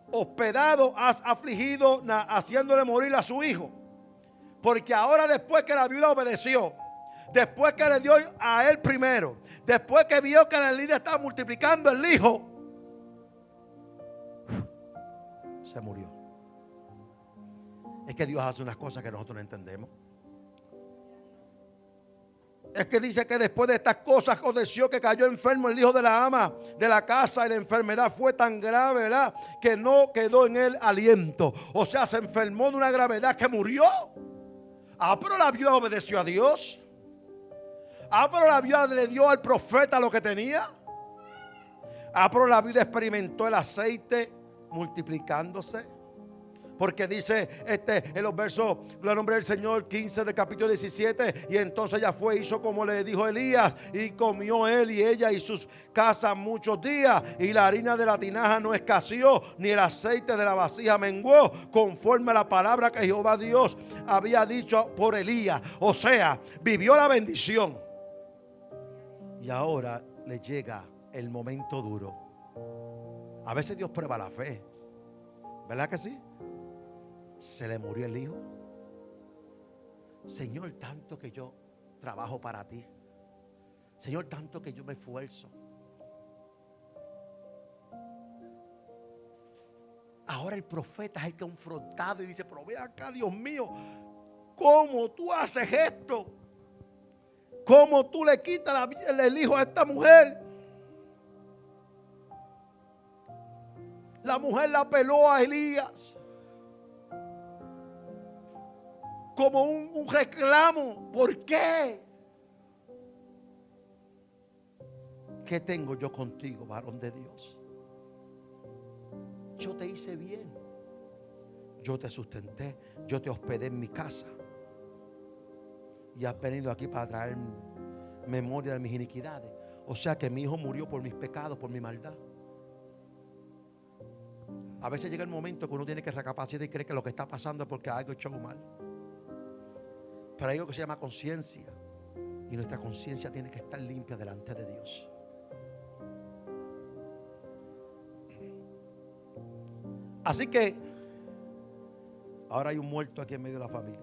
hospedado has afligido, haciéndole morir a su hijo. Porque ahora, después que la viuda obedeció, después que le dio a él primero, después que vio que la líder estaba multiplicando el hijo, se murió. Es que Dios hace unas cosas que nosotros no entendemos. Es que dice que después de estas cosas aconteció que cayó enfermo el hijo de la ama de la casa, y la enfermedad fue tan grave, ¿verdad?, que no quedó en él aliento. O sea, se enfermó de una gravedad que murió. Pero la viuda obedeció a Dios. Pero la viuda le dio al profeta lo que tenía. Pero la viuda experimentó el aceite multiplicándose. Porque dice en los versos, el nombre del Señor, 15 del capítulo 17. Y entonces ella fue, hizo como le dijo Elías, y comió él y ella y sus casas muchos días. Y la harina de la tinaja no escaseó, ni el aceite de la vasija menguó, conforme a la palabra que Jehová Dios había dicho por Elías. O sea, vivió la bendición. Y ahora le llega el momento duro. A veces Dios prueba la fe, ¿verdad que sí? Se le murió el hijo. Señor, tanto que yo trabajo para ti. Señor, tanto que yo me esfuerzo. Ahora el profeta es el confrontado y dice, pero ve acá, Dios mío, ¿cómo tú haces esto? ¿Cómo tú le quitas el hijo a esta mujer? La mujer la apeló a Elías como un reclamo. ¿Por qué? ¿Qué tengo yo contigo, varón de Dios? Yo te hice bien. Yo te sustenté. Yo te hospedé en mi casa. Y has venido aquí para traer memoria de mis iniquidades. O sea que mi hijo murió por mis pecados, por mi maldad. A veces llega el momento que uno tiene que recapacitar y cree que lo que está pasando es porque algo hecho mal. Pero hay algo que se llama conciencia. Y nuestra conciencia tiene que estar limpia delante de Dios. Así que ahora hay un muerto aquí en medio de la familia.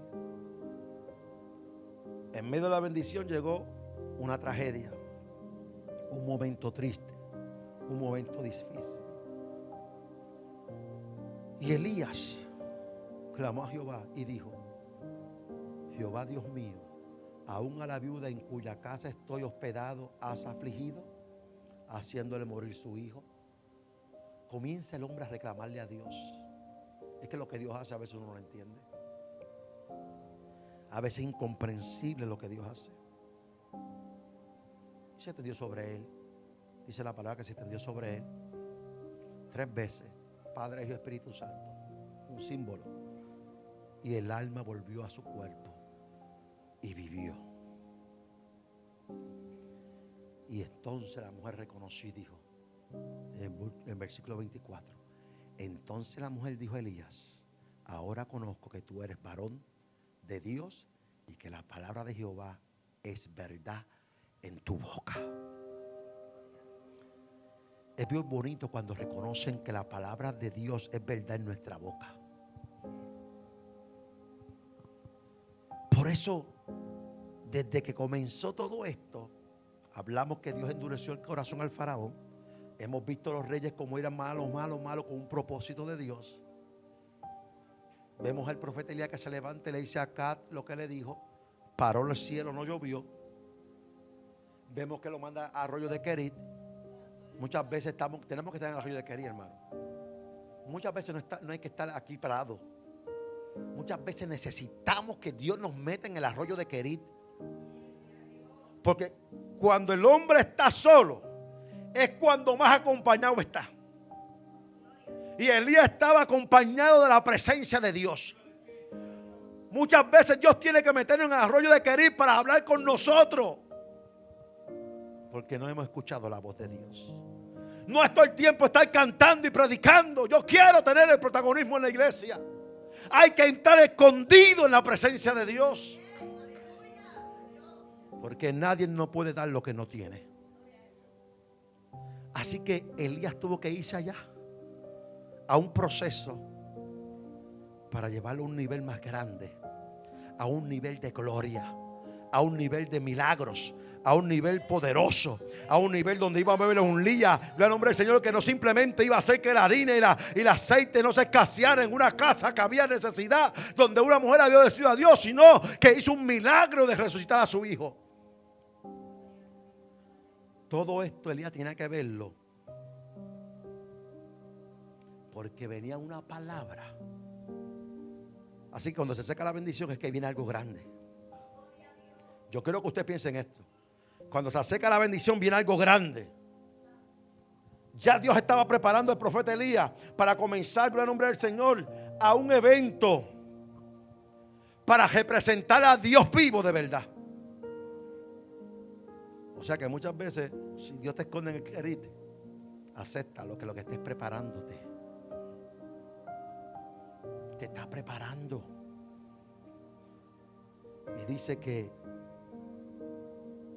En medio de la bendición llegó una tragedia, un momento triste, un momento difícil. Y Elías clamó a Jehová y dijo: Jehová Dios mío, aún a la viuda en cuya casa estoy hospedado has afligido, haciéndole morir su hijo. Comienza el hombre a reclamarle a Dios. Es que lo que Dios hace a veces uno no lo entiende. A veces es incomprensible lo que Dios hace. Y se extendió sobre él. Dice la palabra que se extendió sobre él 3 veces. Padre, Hijo y Espíritu Santo. Un símbolo. Y el alma volvió a su cuerpo y vivió. Y entonces la mujer reconoció y dijo, en versículo 24, entonces la mujer dijo a Elías: ahora conozco que tú eres varón de Dios y que la palabra de Jehová es verdad en tu boca. Es bien bonito cuando reconocen que la palabra de Dios es verdad en nuestra boca. Por eso, desde que comenzó todo esto, hablamos que Dios endureció el corazón al faraón. Hemos visto a los reyes como eran malos con un propósito de Dios. Vemos al profeta Elías que se levanta y le dice a Acab lo que le dijo. Paró el cielo, no llovió. Vemos que lo manda a arroyo de Querit. Muchas veces tenemos que estar en el arroyo de Querit, hermano. Muchas veces no hay que estar aquí parado. Muchas veces necesitamos que Dios nos meta en el arroyo de Querit. Porque cuando el hombre está solo, es cuando más acompañado está. Y Elías estaba acompañado de la presencia de Dios. Muchas veces Dios tiene que meternos en el arroyo de Querit para hablar con nosotros, porque no hemos escuchado la voz de Dios. No es todo el tiempo estar cantando y predicando. Yo quiero tener el protagonismo en la iglesia. Hay que estar escondido en la presencia de Dios, porque nadie nos puede dar lo que no tiene. Así que Elías tuvo que irse allá a un proceso para llevarlo a un nivel más grande, a un nivel de gloria, a un nivel de milagros, a un nivel poderoso, a un nivel donde iba a beber un día, el nombre del Señor, que no simplemente iba a hacer que la harina y el aceite no se escaseara en una casa que había necesidad, donde una mujer había obedecido a Dios, sino que hizo un milagro de resucitar a su hijo. Todo esto Elías tenía que verlo, porque venía una palabra. Así que cuando se seca la bendición es que viene algo grande. Yo quiero que usted piense en esto. Cuando se seca la bendición viene algo grande. Ya Dios estaba preparando al profeta Elías para comenzar, gloria al nombre del Señor, a un evento para representar a Dios vivo de verdad. O sea que muchas veces, si Dios te esconde en el Querit, acepta lo que estés preparándote. Te está preparando. Y dice que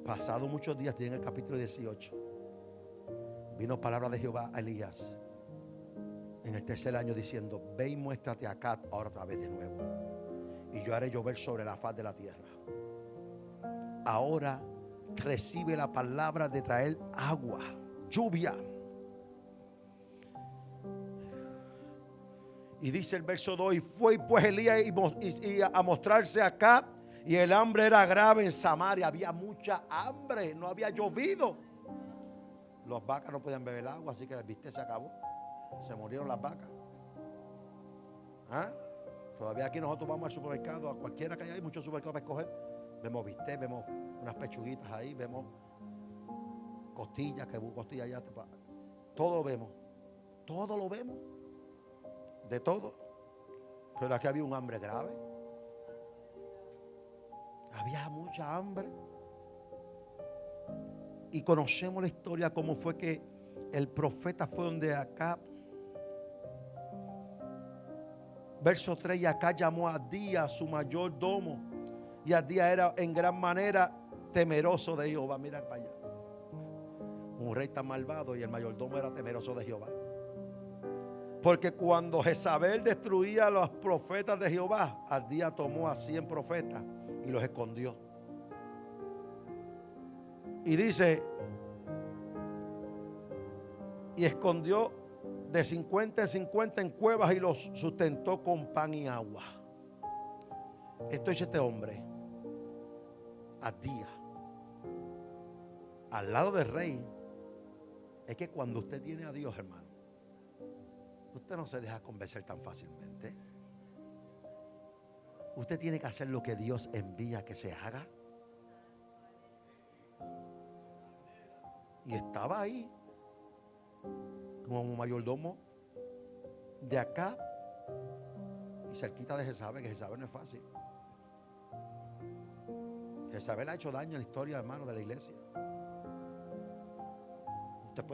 pasado muchos días, en el capítulo 18, vino palabra de Jehová a Elías en el 3er año diciendo: ve y muéstrate a Acab ahora otra vez de nuevo. y yo haré llover sobre la faz de la tierra. Ahora recibe la palabra de traer agua, lluvia. Y dice el verso 2: y fue pues Elías y a mostrarse acá, y el hambre era grave en Samaria. Había mucha hambre, no había llovido. Las vacas no podían beber agua, así que el bistec se acabó. Se murieron las vacas. ¿Ah? Todavía aquí nosotros vamos al supermercado, a cualquiera que haya, hay muchos supermercados para escoger. Vemos bistec, vemos unas pechuguitas ahí, vemos costillas, que costillas allá. Todo lo vemos. Todo lo vemos. De todo. Pero aquí había un hambre grave. Había mucha hambre. Y conocemos la historia, cómo fue que el profeta fue donde Acab. Verso 3: y Acab llamó a Abdías, su mayordomo. Y Abdías era en gran manera temeroso de Jehová. Mira para allá. Un rey tan malvado y el mayordomo era temeroso de Jehová. Porque cuando Jezabel destruía a los profetas de Jehová, Abdías tomó a 100 profetas y los escondió. Y dice, y escondió de 50 en 50 en cuevas y los sustentó con pan y agua. Esto hizo este hombre, Abdías, al lado del rey. Es que cuando usted tiene a Dios, hermano, usted no se deja convencer tan fácilmente. Usted tiene que hacer lo que Dios envía que se haga. Y estaba ahí como un mayordomo de acá y cerquita de Jezabel, que Jezabel no es fácil. Jezabel ha hecho daño en la historia, hermano, de la iglesia. Usted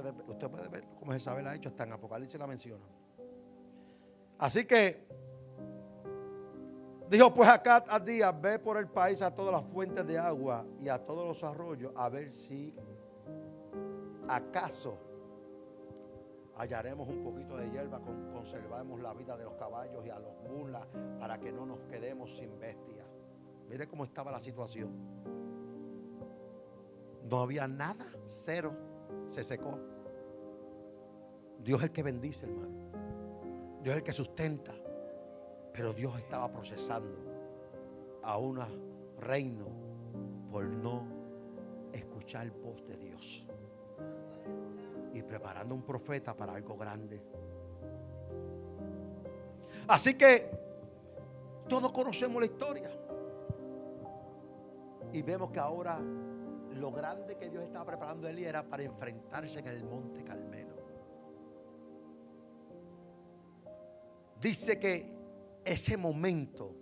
puede ver cómo Jezabel ha hecho, hasta en Apocalipsis la menciona. Así que dijo pues acá a Abdías: ve por el país a todas las fuentes de agua y a todos los arroyos, a ver si acaso hallaremos un poquito de hierba, conservamos la vida de los caballos y a los mulas, para que no nos quedemos sin bestias. Mire cómo estaba la situación. No había nada, cero, se secó. Dios es el que bendice, hermano. Dios es el que sustenta. Pero Dios estaba procesando a un reino por no escuchar voz de Dios. Y preparando un profeta para algo grande. Así que todos conocemos la historia. Y vemos que ahora lo grande que Dios estaba preparando a Elías era para enfrentarse en el monte Carmelo. Dice que ese momento,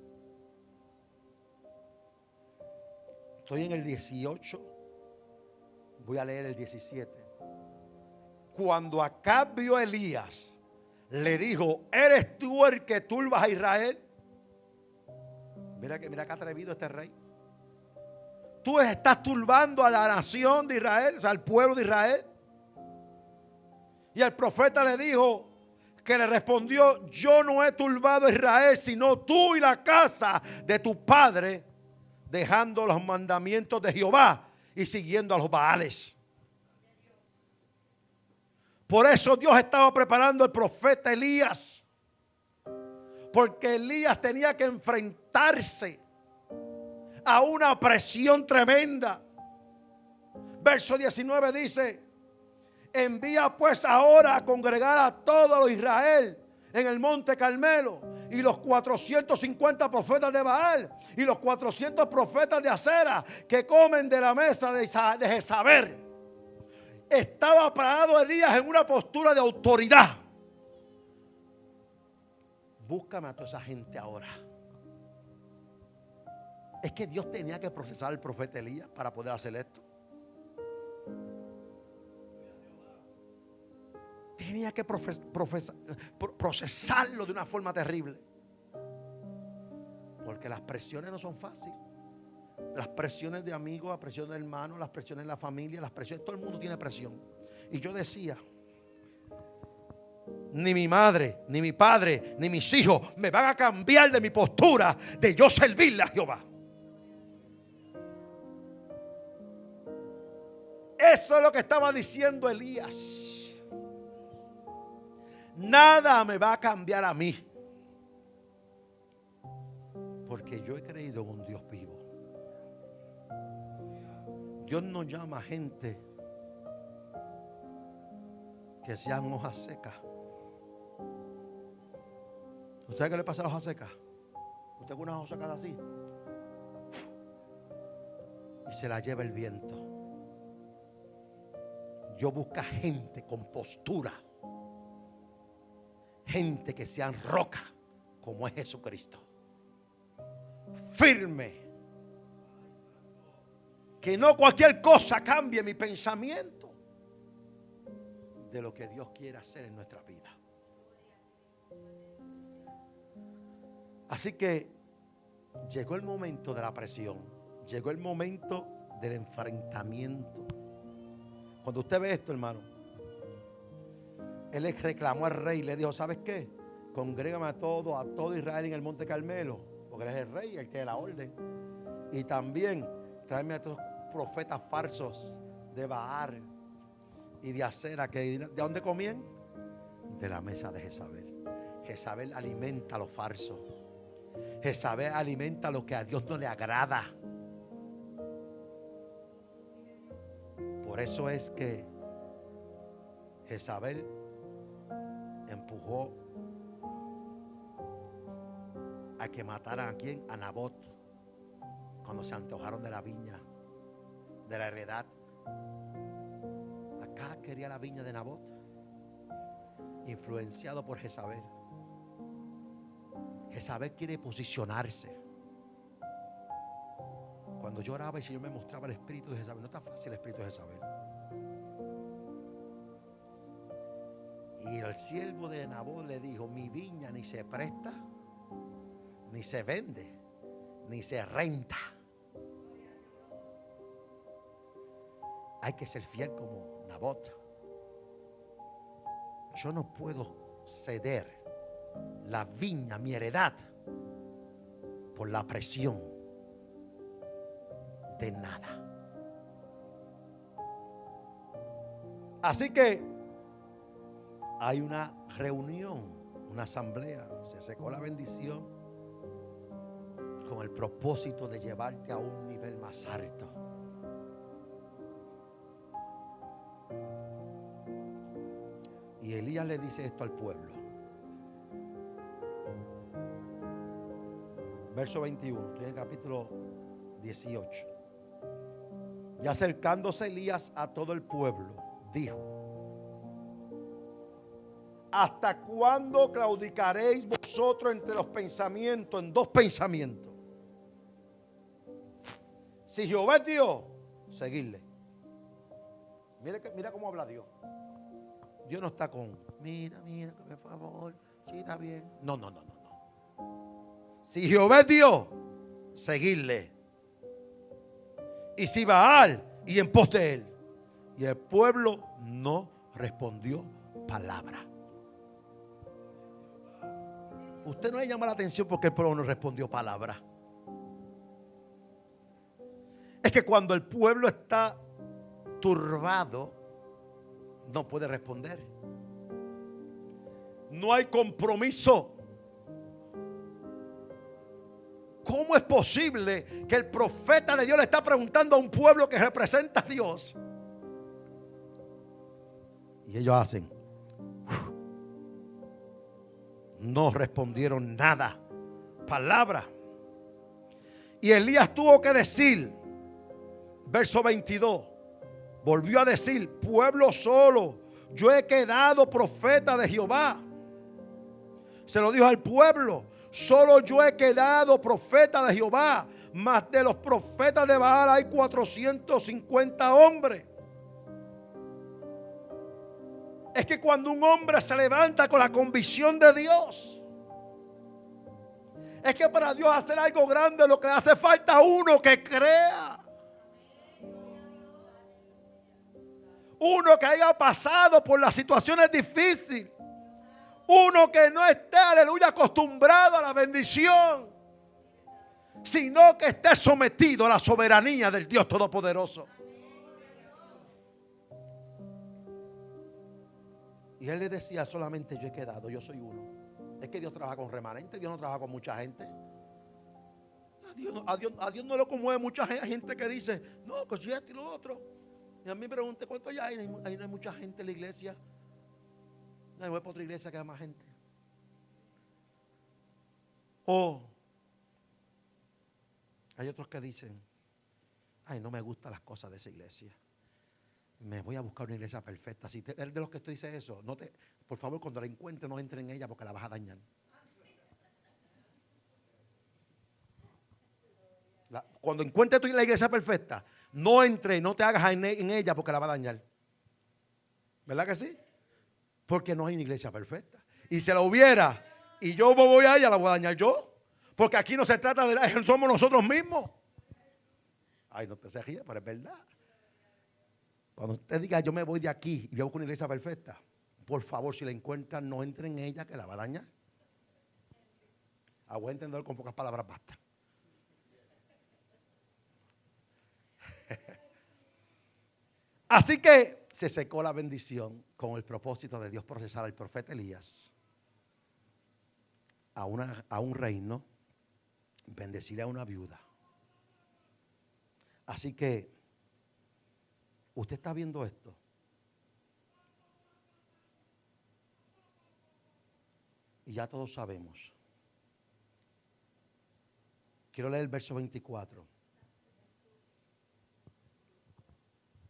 estoy en el 18, voy a leer el 17. Cuando Acab vio a Elías, le dijo: ¿eres tú el que turbas a Israel? Mira que atrevido este rey. Tú estás turbando a la nación de Israel, o sea, al pueblo de Israel. Y el profeta le dijo, que le respondió: yo no he turbado a Israel, sino tú y la casa de tu padre, dejando los mandamientos de Jehová y siguiendo a los Baales. Por eso Dios estaba preparando al profeta Elías, porque Elías tenía que enfrentarse a una presión tremenda. Verso 19 dice: envía pues ahora a congregar a todo Israel en el monte Carmelo, y los 450 profetas de Baal y los 400 profetas de Acera que comen de la mesa de Jezabel. Estaba parado Elías en una postura de autoridad. Búscame a toda esa gente ahora. Es que Dios tenía que procesar al profeta Elías para poder hacer esto. Tenía que procesarlo de una forma terrible. Porque las presiones no son fáciles. Las presiones de amigos, las presiones de hermanos, las presiones de la familia, las presiones, todo el mundo tiene presión. Y yo decía, ni mi madre, ni mi padre, ni mis hijos me van a cambiar de mi postura de yo servirle a Jehová. Eso es lo que estaba diciendo Elías. Nada me va a cambiar a mí, porque yo he creído en un Dios vivo. Dios no llama a gente que sean hojas secas. ¿Usted sabe qué le pasa a las hojas secas? Usted con unas hojas secas así y se la lleva el viento. Dios busca gente con postura, gente que sean roca como es Jesucristo, firme, que no cualquier cosa cambie mi pensamiento de lo que Dios quiere hacer en nuestra vida. Así que llegó el momento de la presión, llegó el momento del enfrentamiento. Cuando usted ve esto, hermano, él le reclamó al rey y le dijo: ¿sabes qué? Congrégame a todo Israel en el monte Carmelo, porque él es el rey, él tiene la orden. Y también tráeme a estos profetas falsos de Baal y de Acera, que ¿de dónde comían? De la mesa de Jezabel. Jezabel alimenta a los falsos. Jezabel alimenta lo que a Dios no le agrada. Por eso es que Jezabel empujó a que mataran a quién, a Nabot, cuando se antojaron de la viña, de la heredad. Acá quería la viña de Nabot, influenciado por Jezabel. Jezabel quiere posicionarse. Cuando yo oraba y el Señor me mostraba el espíritu de Jezabel, no está fácil el espíritu de Jezabel. Y el siervo de Nabot le dijo: mi viña ni se presta, ni se vende, ni se renta. Hay que ser fiel como Nabot. Yo no puedo ceder la viña, mi heredad, por la presión de nada. Así que hay una reunión, una asamblea, se secó la bendición con el propósito de llevarte a un nivel más alto. Y Elías le dice esto al pueblo. Verso 21, estoy en el capítulo 18. Y acercándose Elías a todo el pueblo, dijo: ¿hasta cuándo claudicaréis vosotros entre los pensamientos, en dos pensamientos? Si Jehová es Dios, seguidle. Mira cómo habla Dios. Dios no está con, mira, por favor, sí, está bien. No. Si Jehová es Dios, seguidle. Y si Baal, y en pos de él. Y el pueblo no respondió palabra. Usted no le llama la atención porque el pueblo no respondió palabra. Es que cuando el pueblo está turbado, no puede responder. No hay compromiso. ¿Cómo es posible que el profeta de Dios le está preguntando a un pueblo que representa a Dios? Y ellos hacen. No respondieron nada. Palabra. Y Elías tuvo que decir, verso 22, volvió a decir: pueblo solo, yo he quedado profeta de Jehová. Se lo dijo al pueblo: solo yo he quedado profeta de Jehová, mas de los profetas de Baal hay 450 hombres. Es que cuando un hombre se levanta con la convicción de Dios, es que para Dios hacer algo grande lo que hace falta uno que crea. Uno que haya pasado por las situaciones difíciles. Uno que no esté, aleluya, acostumbrado a la bendición, sino que esté sometido a la soberanía del Dios Todopoderoso. Y él le decía: solamente yo he quedado, yo soy uno. Es que Dios trabaja con remanentes, Dios no trabaja con mucha gente. A Dios no lo conmueve mucha gente que dice: no, que si esto y lo otro. Y a mí me pregunté: ¿cuánto hay? Ahí no hay mucha gente en la iglesia. No, voy para otra iglesia que hay más gente. O hay otros que dicen: ay, no me gustan las cosas de esa iglesia, me voy a buscar una iglesia perfecta. Si eres de los que tú dices eso, por favor, cuando la encuentres, no entre en ella, porque la vas a dañar. Cuando encuentres tú la iglesia perfecta, no entre, no te hagas en ella, porque la va a dañar. ¿Verdad que sí? Porque no hay una iglesia perfecta. Y si la hubiera, y yo me voy a ella, la voy a dañar yo. Porque aquí no se trata de, somos nosotros mismos. Ay, no te se ríe, pero es verdad. Cuando usted diga: yo me voy de aquí y yo busco una iglesia perfecta, por favor, si la encuentran, no entre en ella, que la va a dañar. A buen entender, con pocas palabras basta. Así que se secó la bendición con el propósito de Dios procesar al profeta Elías a un reino, bendecir a una viuda. Así que usted está viendo esto. Y ya todos sabemos. Quiero leer el verso 24.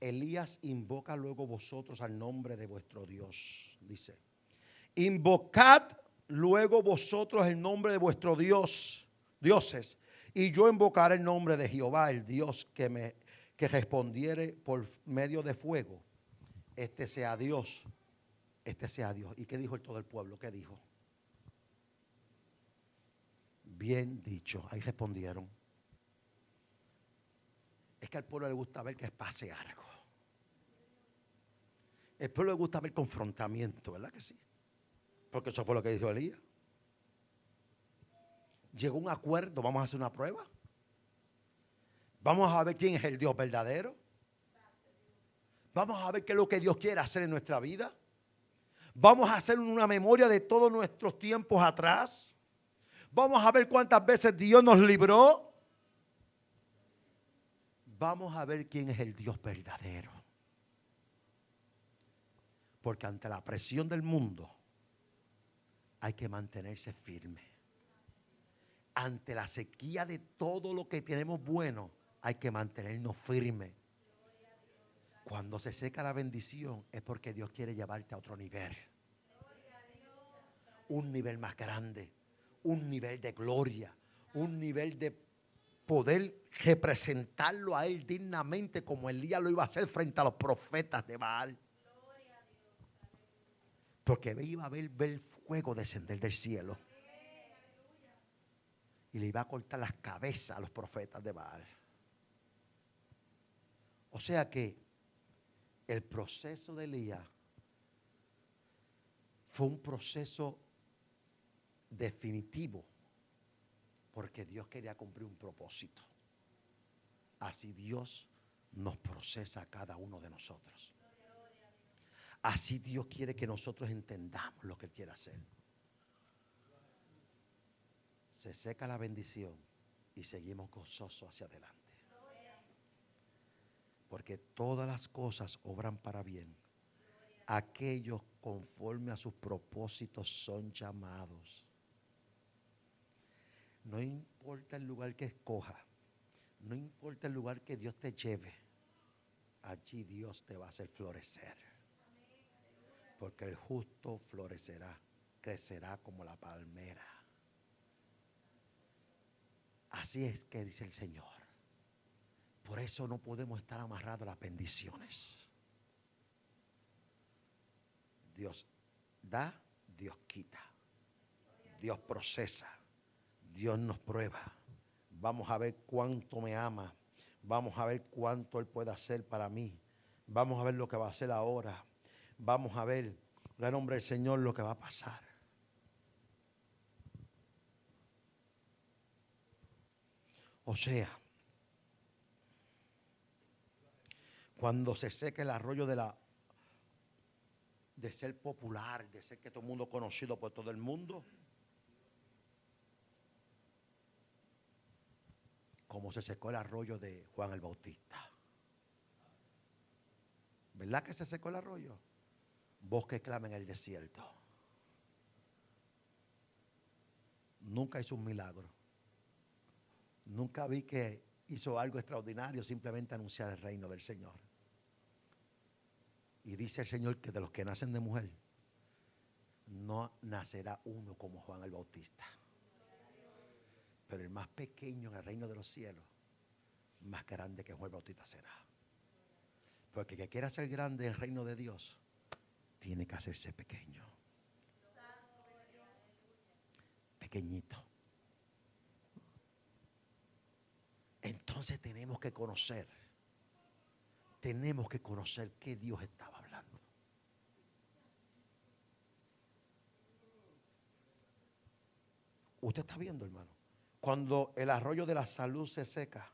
Elías invoca luego vosotros al nombre de vuestro Dios. Dice: invocad luego vosotros el nombre de vuestro dioses, y yo invocaré el nombre de Jehová, el Dios que respondiere por medio de fuego. Este sea Dios. Este sea Dios. ¿Y qué dijo todo el pueblo? ¿Qué dijo? Bien dicho. Ahí respondieron. Es que al pueblo le gusta ver que pase algo. El pueblo le gusta ver confrontamiento, ¿verdad que sí? Porque eso fue lo que dijo Elías. Llegó un acuerdo: vamos a hacer una prueba. Vamos a ver quién es el Dios verdadero. Vamos a ver qué es lo que Dios quiere hacer en nuestra vida. Vamos a hacer una memoria de todos nuestros tiempos atrás. Vamos a ver cuántas veces Dios nos libró. Vamos a ver quién es el Dios verdadero. Porque ante la presión del mundo hay que mantenerse firme. Ante la sequía de todo lo que tenemos bueno, hay que mantenernos firmes. Cuando se seca la bendición es porque Dios quiere llevarte a otro nivel. Un nivel más grande, un nivel de gloria, un nivel de poder representarlo a Él dignamente, como Elías lo iba a hacer frente a los profetas de Baal. Porque iba a ver fuego descender del cielo. Y le iba a cortar las cabezas a los profetas de Baal. O sea que el proceso de Elías fue un proceso definitivo, porque Dios quería cumplir un propósito. Así Dios nos procesa a cada uno de nosotros. Así Dios quiere que nosotros entendamos lo que Él quiere hacer. Se seca la bendición y seguimos gozosos hacia adelante. Porque todas las cosas obran para bien. Aquellos conforme a sus propósitos son llamados. No importa el lugar que escoja, no importa el lugar que Dios te lleve, allí Dios te va a hacer florecer. Porque el justo florecerá, crecerá como la palmera. Así es que dice el Señor. Por eso no podemos estar amarrados a las bendiciones. Dios da, Dios quita. Dios procesa. Dios nos prueba. Vamos a ver cuánto me ama. Vamos a ver cuánto Él puede hacer para mí. Vamos a ver lo que va a hacer ahora. Vamos a ver, en el nombre del Señor, lo que va a pasar. O sea, cuando se seque el arroyo de ser popular, de ser que todo el mundo conocido por todo el mundo, como se secó el arroyo de Juan el Bautista. ¿Verdad que se secó el arroyo? Voz que clama en el desierto. Nunca hizo un milagro. Nunca vi que hizo algo extraordinario, simplemente anunciar el reino del Señor. Y dice el Señor que de los que nacen de mujer, no nacerá uno como Juan el Bautista. Pero el más pequeño en el reino de los cielos, más grande que Juan el Bautista será. Porque el que quiera ser grande en el reino de Dios, tiene que hacerse pequeño. Pequeñito. Entonces tenemos que conocer qué Dios estaba hablando. Usted está viendo, hermano, cuando el arroyo de la salud se seca,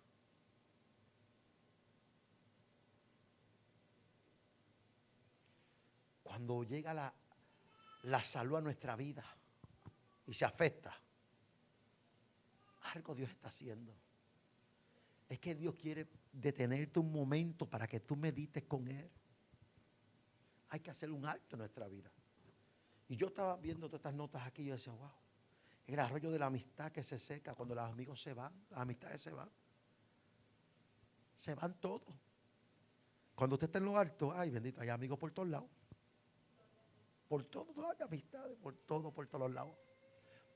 cuando llega la salud a nuestra vida y se afecta, algo Dios está haciendo. Es que Dios quiere detenerte un momento para que tú medites con Él. Hay que hacer un alto en nuestra vida. Y yo estaba viendo todas estas notas aquí y yo decía, wow, el arroyo de la amistad que se seca cuando los amigos se van, las amistades se van. Se van todos. Cuando usted está en lo alto, ay bendito, hay amigos por todos lados. Por todos lados hay amistades, por todos lados.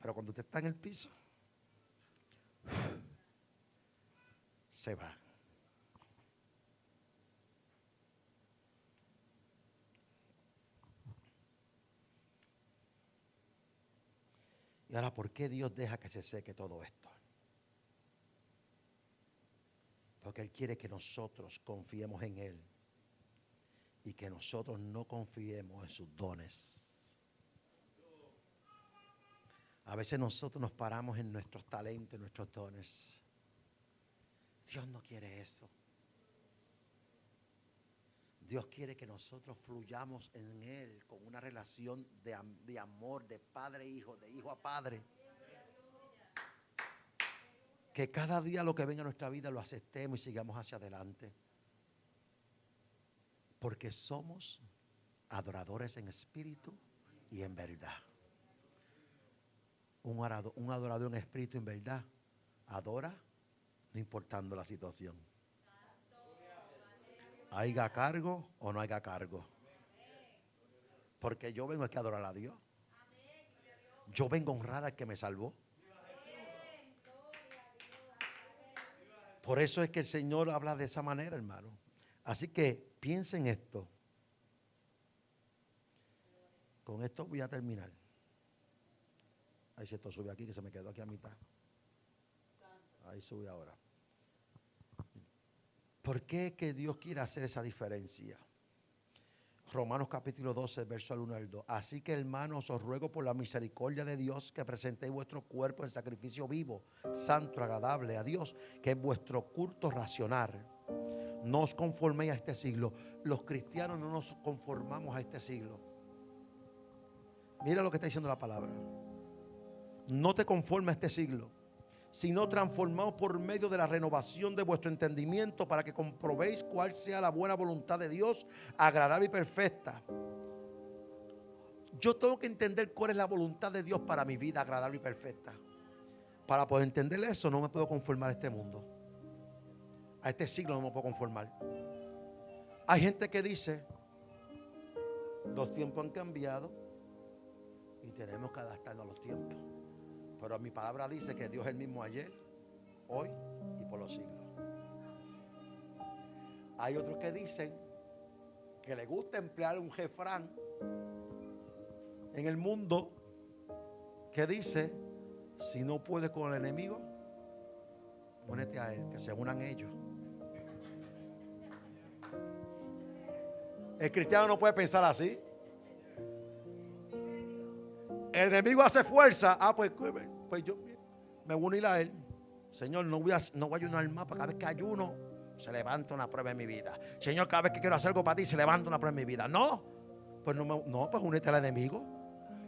Pero cuando usted está en el piso, se va. Y ahora, ¿por qué Dios deja que se seque todo esto? Porque Él quiere que nosotros confiemos en Él y que nosotros no confiemos en sus dones. A veces nosotros nos paramos en nuestros talentos, en nuestros dones. Dios no quiere eso. Dios quiere que nosotros fluyamos en Él con una relación de amor, de padre a hijo, de hijo a padre. Que cada día lo que venga a nuestra vida lo aceptemos y sigamos hacia adelante. Porque somos adoradores en espíritu y en verdad. Un adorador en espíritu y en verdad adora no importando la situación. Haya cargo o no haya cargo. Porque yo vengo aquí a adorar a Dios. Yo vengo a honrar al que me salvó. Por eso es que el Señor habla de esa manera, hermano. Así que piensen esto. Con esto voy a terminar. Ahí si esto sube aquí, que se me quedó aquí a mitad. Ahí sube ahora. ¿Por qué es que Dios quiere hacer esa diferencia? Romanos capítulo 12, verso al 1 al 2. Así que, hermanos, os ruego por la misericordia de Dios que presentéis vuestro cuerpo en sacrificio vivo, santo, agradable a Dios, que es vuestro culto racional. No os conforméis a este siglo. Los cristianos no nos conformamos a este siglo. Mira lo que está diciendo la palabra. No te conformes a este siglo, sino transformaos por medio de la renovación de vuestro entendimiento para que comprobéis cuál sea la buena voluntad de Dios, agradable y perfecta. Yo tengo que entender cuál es la voluntad de Dios para mi vida, agradable y perfecta. Para poder entender eso, no me puedo conformar a este mundo. A este siglo no me puedo conformar. Hay gente que dice, los tiempos han cambiado y tenemos que adaptarnos a los tiempos. Pero mi palabra dice que Dios es el mismo ayer, hoy y por los siglos. Hay otros que dicen que les gusta emplear un refrán en el mundo que dice, si no puedes con el enemigo, únete a él, que se unan ellos. El cristiano no puede pensar así. El enemigo hace fuerza. Pues yo me voy a unir a él. Señor, no voy a ayunar más, porque cada vez que ayuno se levanta una prueba en mi vida. Señor, cada vez que quiero hacer algo para ti se levanta una prueba en mi vida. No, pues pues únete al enemigo,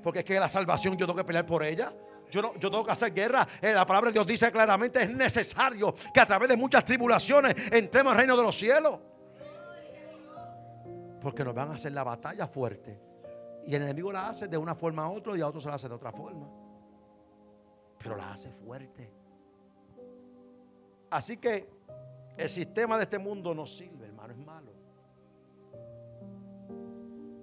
porque es que la salvación yo tengo que pelear por ella. Yo tengo que hacer guerra. La palabra de Dios dice claramente: es necesario que a través de muchas tribulaciones entremos al reino de los cielos, porque nos van a hacer la batalla fuerte. Y el enemigo la hace de una forma a otra, y a otros se la hace de otra forma, pero la hace fuerte. Así que el sistema de este mundo no sirve, hermano, es malo.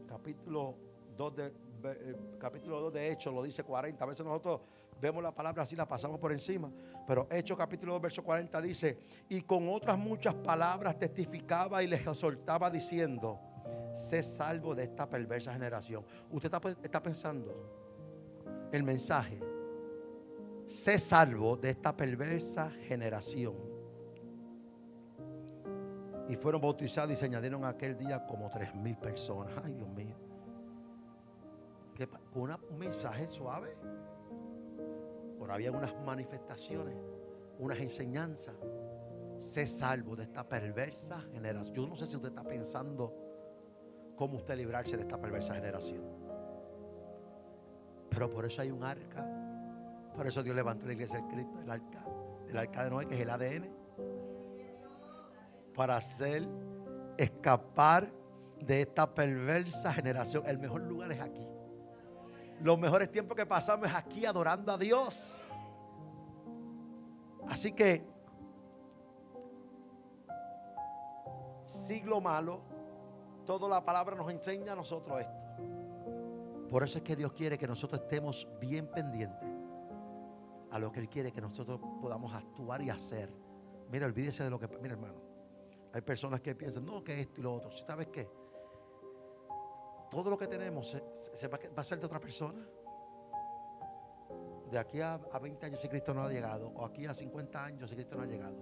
Capítulo 2 de Hechos lo dice 40. A veces nosotros vemos la palabra así, la pasamos por encima, pero Hechos capítulo 2 verso 40 dice: y con otras muchas palabras testificaba y les exhortaba diciendo: sé salvo de esta perversa generación. Usted está pensando el mensaje: sé salvo de esta perversa generación. Y fueron bautizados y se añadieron aquel día como 3,000 personas. Ay, Dios mío. Un mensaje suave, pero había unas manifestaciones, unas enseñanzas. Sé salvo de esta perversa generación. Yo no sé si usted está pensando cómo usted librarse de esta perversa generación, pero por eso hay un arca. Por eso Dios levantó la iglesia del Cristo, el arca de Noé, que es el ADN, para hacer escapar de esta perversa generación. El mejor lugar es aquí. Los mejores tiempos que pasamos es aquí, adorando a Dios. Así que siglo malo, toda la palabra nos enseña a nosotros esto. Por eso es que Dios quiere que nosotros estemos bien pendientes a lo que Él quiere que nosotros podamos actuar y hacer. Mira, olvídese de lo que... Mira, hermano, hay personas que piensan: no, que esto y lo otro. ¿Sabes qué? Todo lo que tenemos se va a ser de otra persona. De aquí a 20 años si Cristo no ha llegado, o aquí a 50 años si Cristo no ha llegado,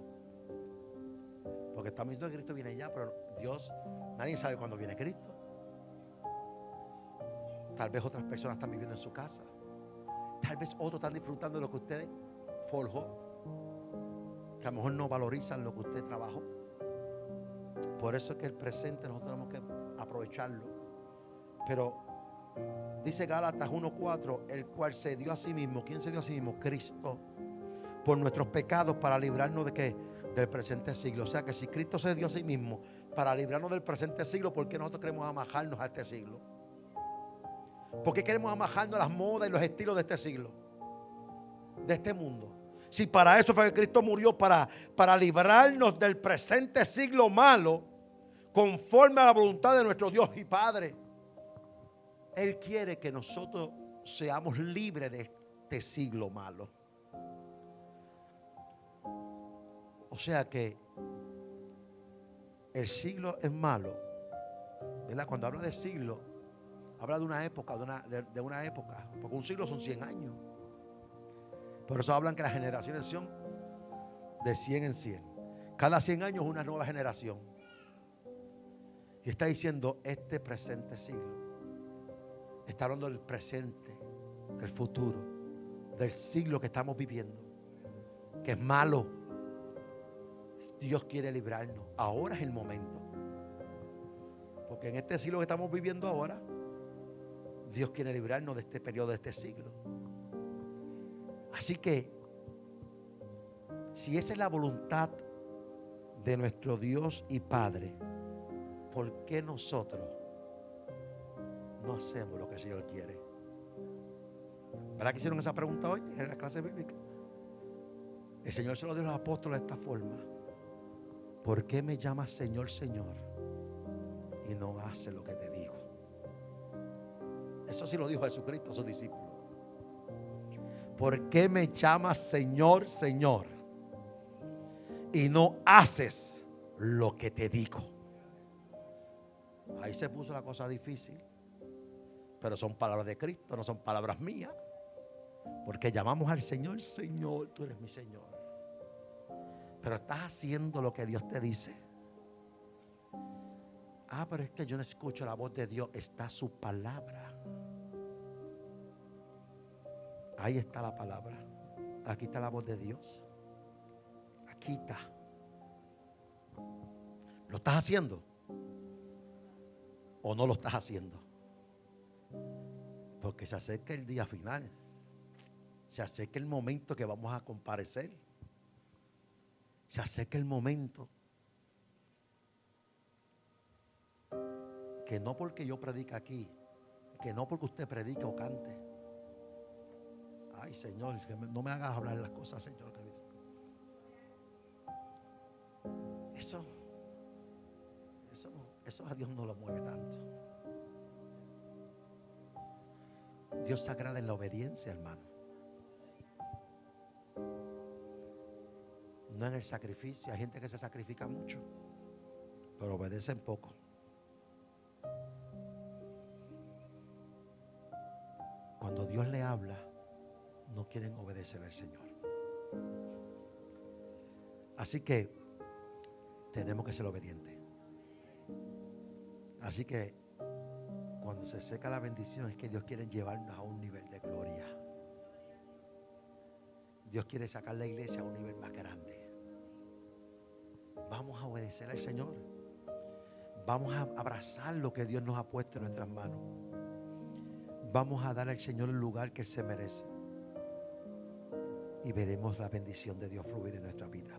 porque estamos diciendo que Cristo viene ya, pero Dios, nadie sabe cuándo viene Cristo. Tal vez otras personas están viviendo en su casa, tal vez otros están disfrutando de lo que usted forjó, que a lo mejor no valorizan lo que usted trabajó. Por eso es que el presente nosotros tenemos que aprovecharlo. Pero dice Gálatas 1:4: el cual se dio a sí mismo. ¿Quién se dio a sí mismo? Cristo, por nuestros pecados, para librarnos de ¿qué? Del presente siglo. O sea que si Cristo se dio a sí mismo para librarnos del presente siglo, ¿por qué nosotros queremos amajarnos a este siglo? ¿Por qué queremos amajarnos a las modas y los estilos de este siglo, de este mundo? Si para eso fue que Cristo murió, para librarnos del presente siglo malo, conforme a la voluntad de nuestro Dios y Padre. Él quiere que nosotros seamos libres de este siglo malo. O sea que el siglo es malo, ¿verdad? Cuando habla de siglo, habla de una época, de una época, porque un siglo son 100 años. Por eso hablan que las generaciones son de 100 en 100. Cada 100 años una nueva generación. Y está diciendo este presente siglo. Está hablando del presente, del futuro, del siglo que estamos viviendo, que es malo. Dios quiere librarnos. Ahora es el momento. Porque en este siglo que estamos viviendo ahora, Dios quiere librarnos de este periodo, de este siglo. Así que, si esa es la voluntad de nuestro Dios y Padre, ¿por qué nosotros no hacemos lo que el Señor quiere? ¿Verdad que hicieron esa pregunta hoy en la clase bíblica? El Señor se lo dio a los apóstoles de esta forma: ¿por qué me llamas Señor, Señor, y no haces lo que te digo? Eso sí lo dijo Jesucristo a sus discípulos. ¿Por qué me llamas Señor, Señor, y no haces lo que te digo? Ahí se puso la cosa difícil. Pero son palabras de Cristo, no son palabras mías. Porque llamamos al Señor, Señor, tú eres mi Señor. Pero estás haciendo lo que Dios te dice. Ah, pero es que yo no escucho la voz de Dios. Está su palabra. Ahí está la palabra. Aquí está la voz de Dios. quita. ¿Lo estás haciendo o no lo estás haciendo? Porque se acerca el día final. Se acerca el momento que vamos a comparecer. Se acerca el momento que no porque yo predique aquí, que no porque usted predique o cante. Ay, Señor, que no me hagas hablar las cosas, Señor. Eso a Dios no lo mueve tanto. Dios se agrada en la obediencia, hermano. No en el sacrificio. Hay gente que se sacrifica mucho, pero obedecen poco. Cuando Dios le habla, no quieren obedecer al Señor. Así que tenemos que ser obedientes. Así que cuando se seca la bendición es que Dios quiere llevarnos a un nivel de gloria. Dios quiere sacar la iglesia a un nivel más grande. Vamos a obedecer al Señor. Vamos a abrazar lo que Dios nos ha puesto en nuestras manos. Vamos a dar al Señor el lugar que Él se merece. Y veremos la bendición de Dios fluir en nuestra vida.